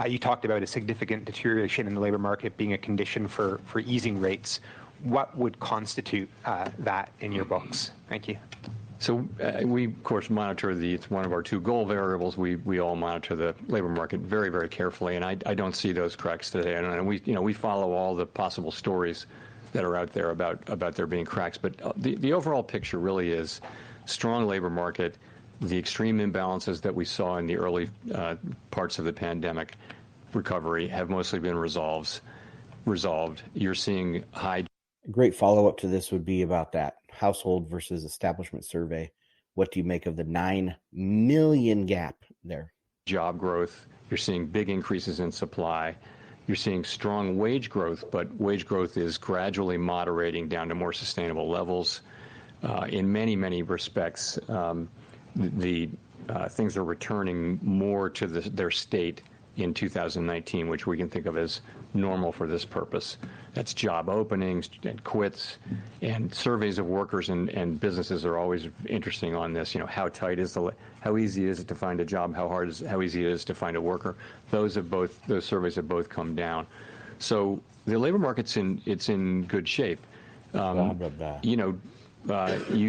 Speaker 13: You talked about a significant deterioration in the labor market being a condition for easing rates. What would constitute that in your books? Thank you.
Speaker 2: So we, of course, monitor it's one of our two goal variables. We all monitor the labor market very, very carefully, and I don't see those cracks today. And we follow all the possible stories that are out there about there being cracks. But the overall picture really is strong labor market. The extreme imbalances that we saw in the early parts of the pandemic recovery have mostly been resolved. You're seeing high.
Speaker 1: A great follow-up to this would be about that household versus establishment survey. What do you make of the 9 million gap there?
Speaker 2: Job growth. You're seeing big increases in supply. You're seeing strong wage growth, but wage growth is gradually moderating down to more sustainable levels. In many, many respects, the things are returning more to their state in 2019, which we can think of as normal for this purpose. That's job openings and quits, and surveys of workers and businesses are always interesting on this. How tight is how easy is it to find a job? How easy it is to find a worker? Those surveys have both come down. So the labor market's in good shape. You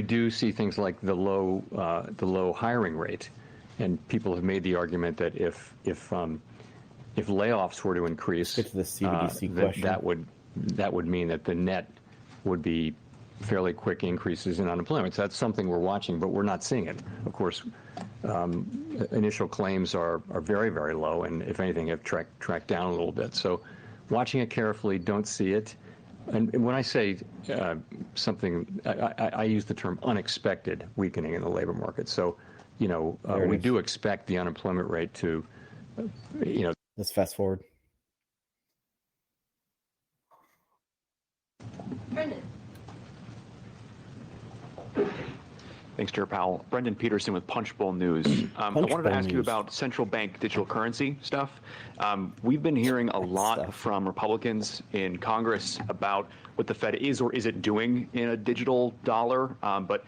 Speaker 2: do see things like the low hiring rate, and people have made the argument that if layoffs were to increase,
Speaker 1: it's the CBDC question.
Speaker 2: that would mean that the net would be fairly quick increases in unemployment. So that's something we're watching, but we're not seeing it. Of course, initial claims are very, very low, and if anything, have tracked down a little bit. So watching it carefully, don't see it. And when I say something, I use the term unexpected weakening in the labor market. So, we do expect the unemployment rate to,
Speaker 1: Let's fast forward.
Speaker 12: Brendan.
Speaker 14: Thanks, Chair Powell. Brendan Peterson with Punchbowl News. I wanted to ask you about central bank digital currency stuff. We've been hearing a lot from Republicans in Congress about what the Fed is or isn't doing in a digital dollar. But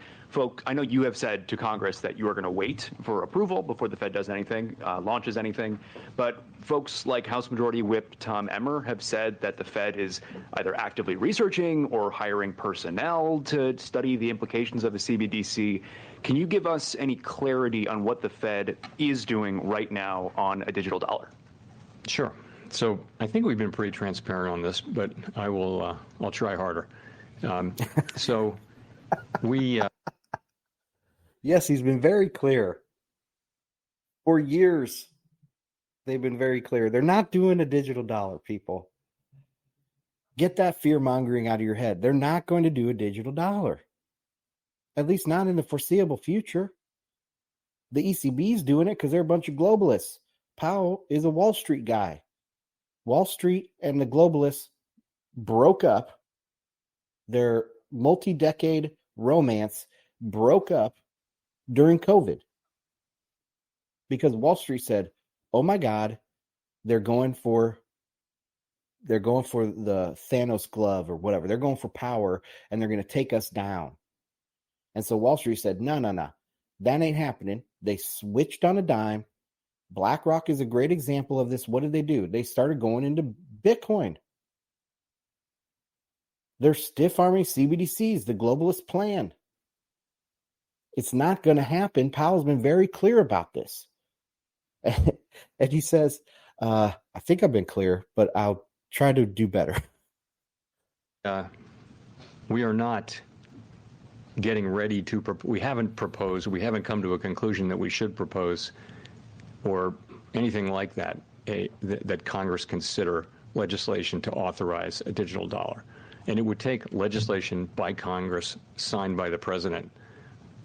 Speaker 14: I know you have said to Congress that you are going to wait for approval before the Fed does anything, launches anything. But folks like House Majority Whip Tom Emmer have said that the Fed is either actively researching or hiring personnel to study the implications of the CBDC. Can you give us any clarity on what the Fed is doing right now on a digital dollar?
Speaker 2: Sure. So I think we've been pretty transparent on this, but I'll try harder. So we.
Speaker 1: Yes, he's been very clear. For years, they've been very clear. They're not doing a digital dollar, people. Get that fear-mongering out of your head. They're not going to do a digital dollar. At least not in the foreseeable future. The ECB's doing it because they're a bunch of globalists. Powell is a Wall Street guy. Wall Street and the globalists broke up. Their multi-decade romance broke up during COVID because Wall Street said, "Oh my God, they're going for the Thanos glove or whatever. They're going for power and they're going to take us down." And so Wall Street said, "No, that ain't happening." They switched on a dime. BlackRock is a great example of this. What did they do? They started going into Bitcoin. They're stiff-arming CBDCs, the globalist plan. It's not going to happen. Powell's been very clear about this. And he says, I think I've been clear, but I'll try to do better.
Speaker 2: We are not getting ready to, we haven't proposed, we haven't come to a conclusion that we should propose or anything like that, that Congress consider legislation to authorize a digital dollar. And it would take legislation by Congress signed by the president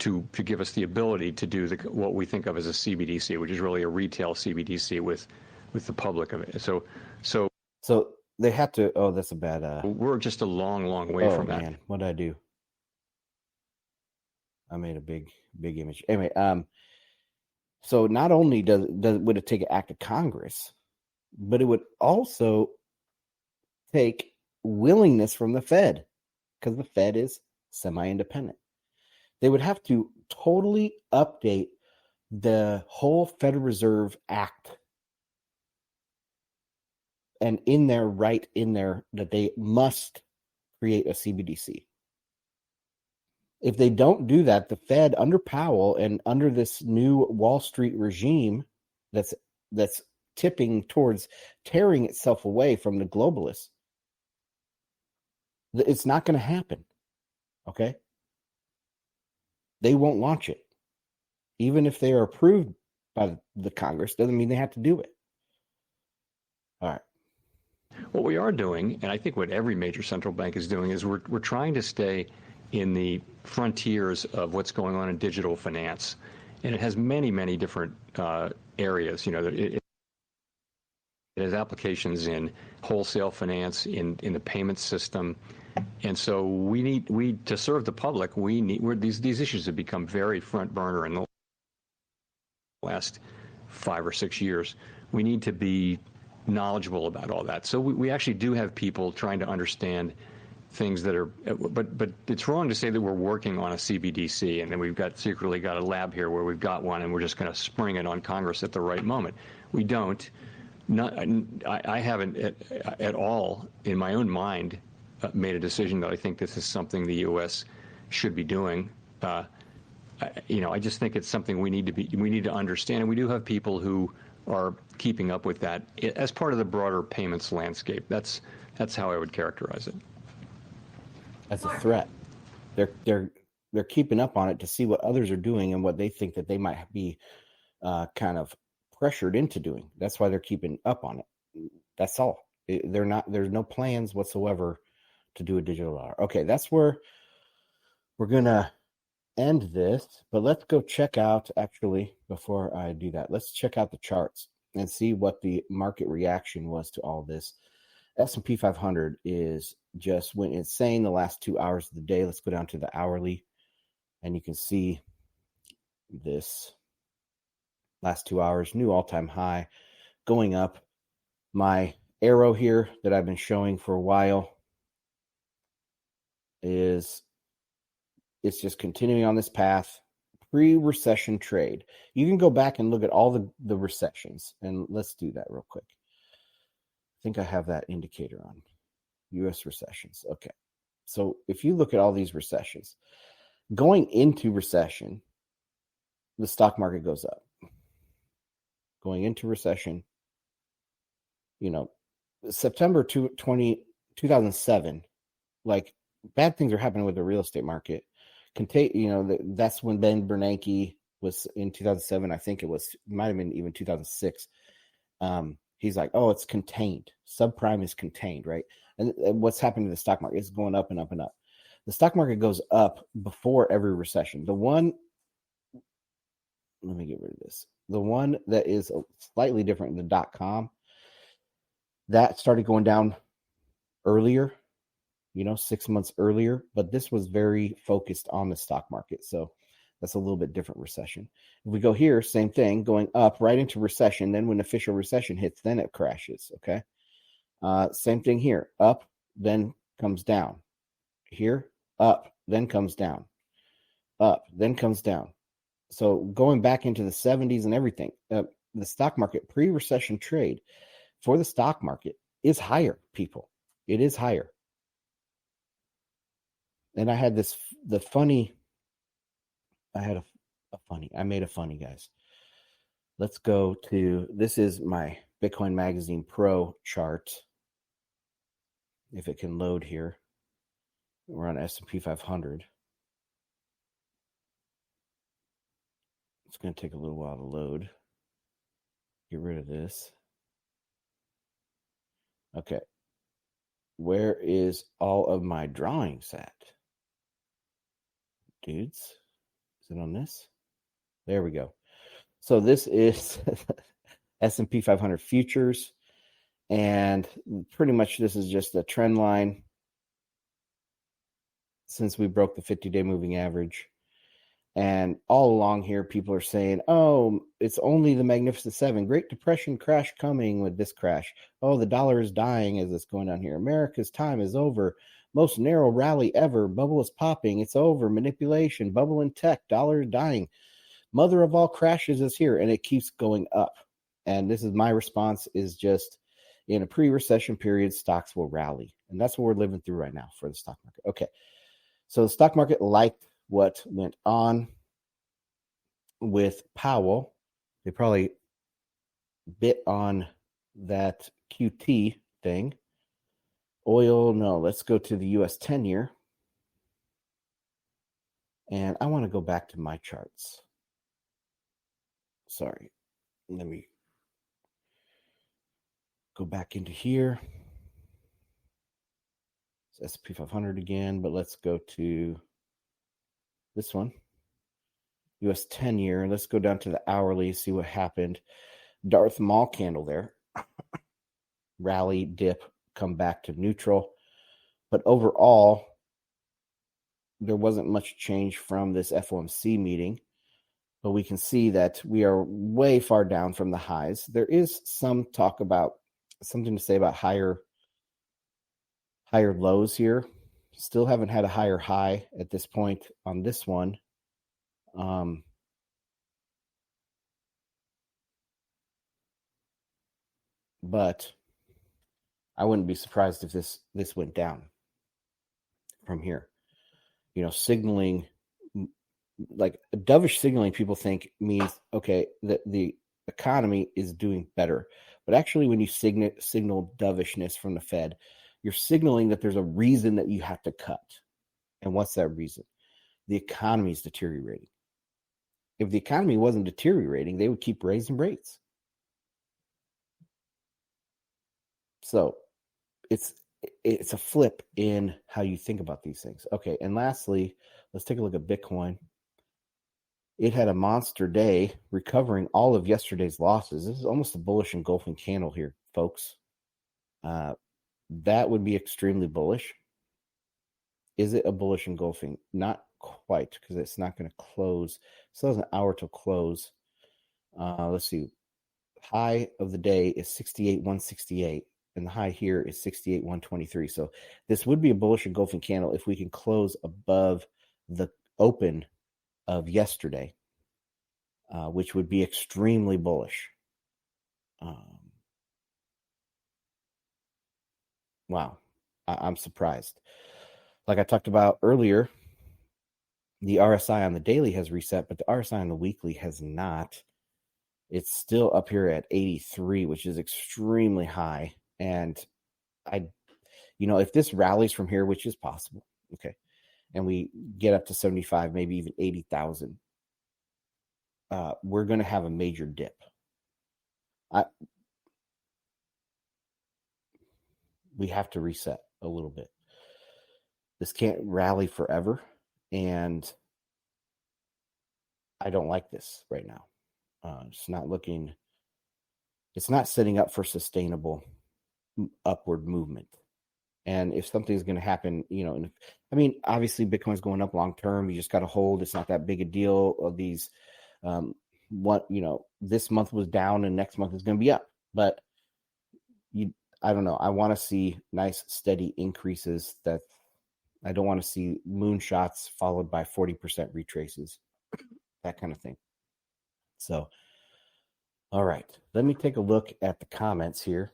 Speaker 2: to give us the ability to do what we think of as a CBDC, which is really a retail CBDC with the public of it. So
Speaker 1: they have to. Oh, that's a bad.
Speaker 2: We're just a long way from that.
Speaker 1: Man, what did I do? I made a big image. Anyway, so not only would it take an act of Congress, but it would also take willingness from the Fed, because the Fed is semi-independent. They would have to totally update the whole Federal Reserve Act, and right in there that they must create a CBDC. If they don't do that, the Fed under Powell and under this new Wall Street regime that's tipping towards tearing itself away from the globalists, it's not going to happen. Okay? They won't launch it. Even if they are approved by the Congress, doesn't mean they have to do it. All right.
Speaker 2: What we are doing, and I think what every major central bank is doing, is we're trying to stay in the frontiers of what's going on in digital finance. And it has many different areas. You know, it has applications in wholesale finance, in the payment system. And so we to serve the public, these issues have become very front burner in the last 5 or 6 years. We need to be knowledgeable about all that. So we actually do have people trying to understand things that are, but it's wrong to say that we're working on a CBDC and then we've secretly got a lab here where we've got one and we're just going to spring it on Congress at the right moment. We don't. I haven't at all in my own mind made a decision that I think this is something the U.S. should be doing. I just think it's something we need to understand, and we do have people who are keeping up with that as part of the broader payments landscape. That's how I would characterize it.
Speaker 1: As a threat, they're keeping up on it to see what others are doing and what they think that they might be kind of pressured into doing. That's why they're keeping up on it. That's all. There's no plans whatsoever to do a digital dollar. Okay, that's where we're gonna end this, but let's go check out, actually, before I do that, let's check out the charts and see what the market reaction was to all this. S&P 500 went insane the last 2 hours of the day. Let's go down to the hourly, and you can see this last 2 hours, new all-time high, going up. My arrow here that I've been showing for a while it's just continuing on this path, pre-recession trade. You can go back and look at all the recessions, and let's do that real quick. I think I have that indicator on U.S. recessions. Okay, so if you look at all these recessions, going into recession, the stock market goes up. Going into recession, September 2007, like, bad things are happening with the real estate market. That's when Ben Bernanke was in 2007. I think might have been even 2006. He's like, oh, it's contained. Subprime is contained, right? And what's happening to the stock market is going up and up and up. The stock market goes up before every recession. Let me get rid of this. The one that is slightly different, the .com, that started going down earlier. 6 months earlier, but this was very focused on the stock market. So that's a little bit different recession. If we go here, same thing, going up right into recession. Then when official recession hits, then it crashes. Okay. Same thing here, up, then comes down. Here, up, then comes down. Up, then comes down. So going back into the 70s and everything, the stock market pre-recession trade for the stock market is higher, people. It is higher. And I had I made a funny, guys. Let's go to, this is my Bitcoin Magazine Pro chart. If it can load here. We're on S&P 500. It's going to take a little while to load. Get rid of this. Okay. Where is all of my drawings at? Dudes, is it on this? There we go. So this is S&P 500 futures. And pretty much this is just a trend line since we broke the 50-day moving average. And all along here, people are saying, oh, it's only the Magnificent Seven. Great Depression crash coming with this crash. Oh, the dollar is dying as it's going on here. America's time is over. Most narrow rally ever. Bubble is popping. It's over. Manipulation. Bubble in tech. Dollar is dying. Mother of all crashes is here. And it keeps going up. And this is my response is just in a pre-recession period, stocks will rally. And that's what we're living through right now for the stock market. Okay. So the stock market liked what went on with Powell. They probably bit on that QT thing. Oil, no. Let's go to the US 10-year. And I want to go back to my charts. Sorry. Let me go back into here. It's S&P 500 again, but let's go to this one. US 10-year. Let's go down to the hourly, see what happened. Darth Maul candle there. Rally, dip, come back to neutral. But overall, there wasn't much change from this FOMC meeting. But we can see that we are way far down from the highs. There is some talk about, something to say about higher lows here. Still haven't had a higher high at this point on this one. But I wouldn't be surprised if this went down from here. Signaling, like dovish signaling, people think means, okay, the economy is doing better. But actually, when you signal dovishness from the Fed, you're signaling that there's a reason that you have to cut. And what's that reason? The economy is deteriorating. If the economy wasn't deteriorating, they would keep raising rates. So it's a flip in how you think about these things. Okay, and lastly, let's take a look at Bitcoin. It had a monster day, recovering all of yesterday's losses. This is almost a bullish engulfing candle here, folks. That would be extremely bullish. Is it a bullish engulfing? Not quite, because it's not going to close. So it's an hour till close. Let's see. High of the day is 68,168, and the high here is 68,123. So this would be a bullish engulfing candle if we can close above the open of yesterday, which would be extremely bullish. Wow, I'm surprised. Like I talked about earlier, the RSI on the daily has reset, but the RSI on the weekly has not. It's still up here at 83, which is extremely high. And if this rallies from here, which is possible, okay, and we get up to 75, maybe even 80,000, we're going to have a major dip. We have to reset a little bit. This can't rally forever, and I don't like this right now. It's not setting up for sustainable upward movement. And if something's going to happen, I mean, obviously Bitcoin's going up long term. You just got to hold. It's not that big a deal. Of these, this month was down and next month is going to be up. But I don't know. I want to see nice, steady increases. That I don't want to see moonshots followed by 40% retraces, that kind of thing. So, all right, let me take a look at the comments here.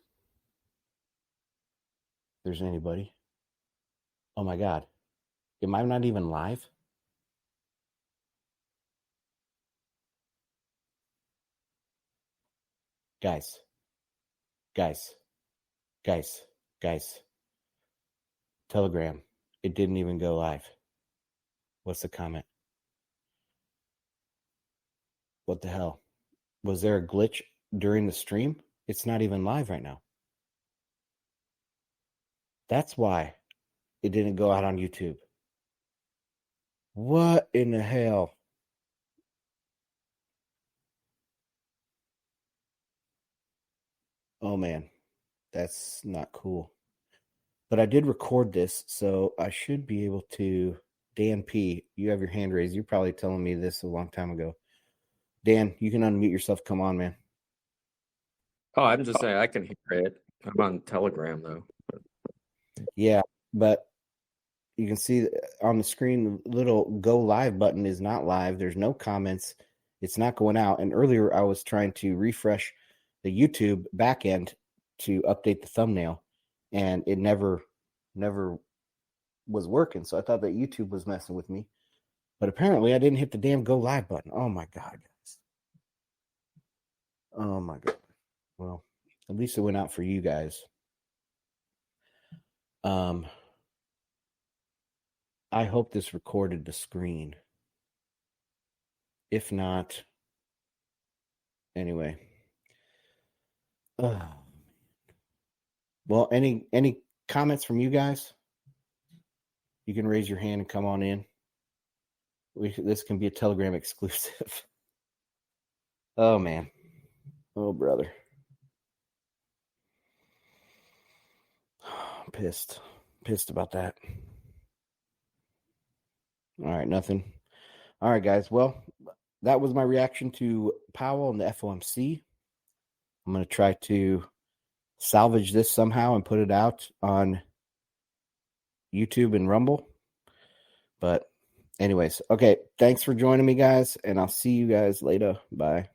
Speaker 1: If there's anybody. Oh my God. Am I not even live? Guys. Telegram. It didn't even go live. What's the comment? What the hell? Was there a glitch during the stream? It's not even live right now. That's why it didn't go out on YouTube. What in the hell? Oh man, that's not cool. But I did record this, so I should be able to. Dan P, you have your hand raised. You're probably telling me this a long time ago. Dan, you can unmute yourself. Come on, man.
Speaker 15: Oh, I'm just saying I can hear it. I'm on Telegram though.
Speaker 1: Yeah, but you can see on the screen the little go live button is not live. There's no comments. It's not going out. And earlier I was trying to refresh the YouTube backend to update the thumbnail, and it never was working. So I thought that YouTube was messing with me. But apparently I didn't hit the damn go live button. Oh my God, guys. Oh my God. Well, at least it went out for you guys. I hope this recorded the screen. If not, anyway. Well, any comments from you guys? You can raise your hand and come on in. This can be a Telegram exclusive. Oh man. Oh brother. Pissed about that. All right, nothing. All right, guys. Well, that was my reaction to Powell and the FOMC. I'm going to try to salvage this somehow and put it out on YouTube and Rumble. But anyways, okay. Thanks for joining me, guys, and I'll see you guys later. Bye.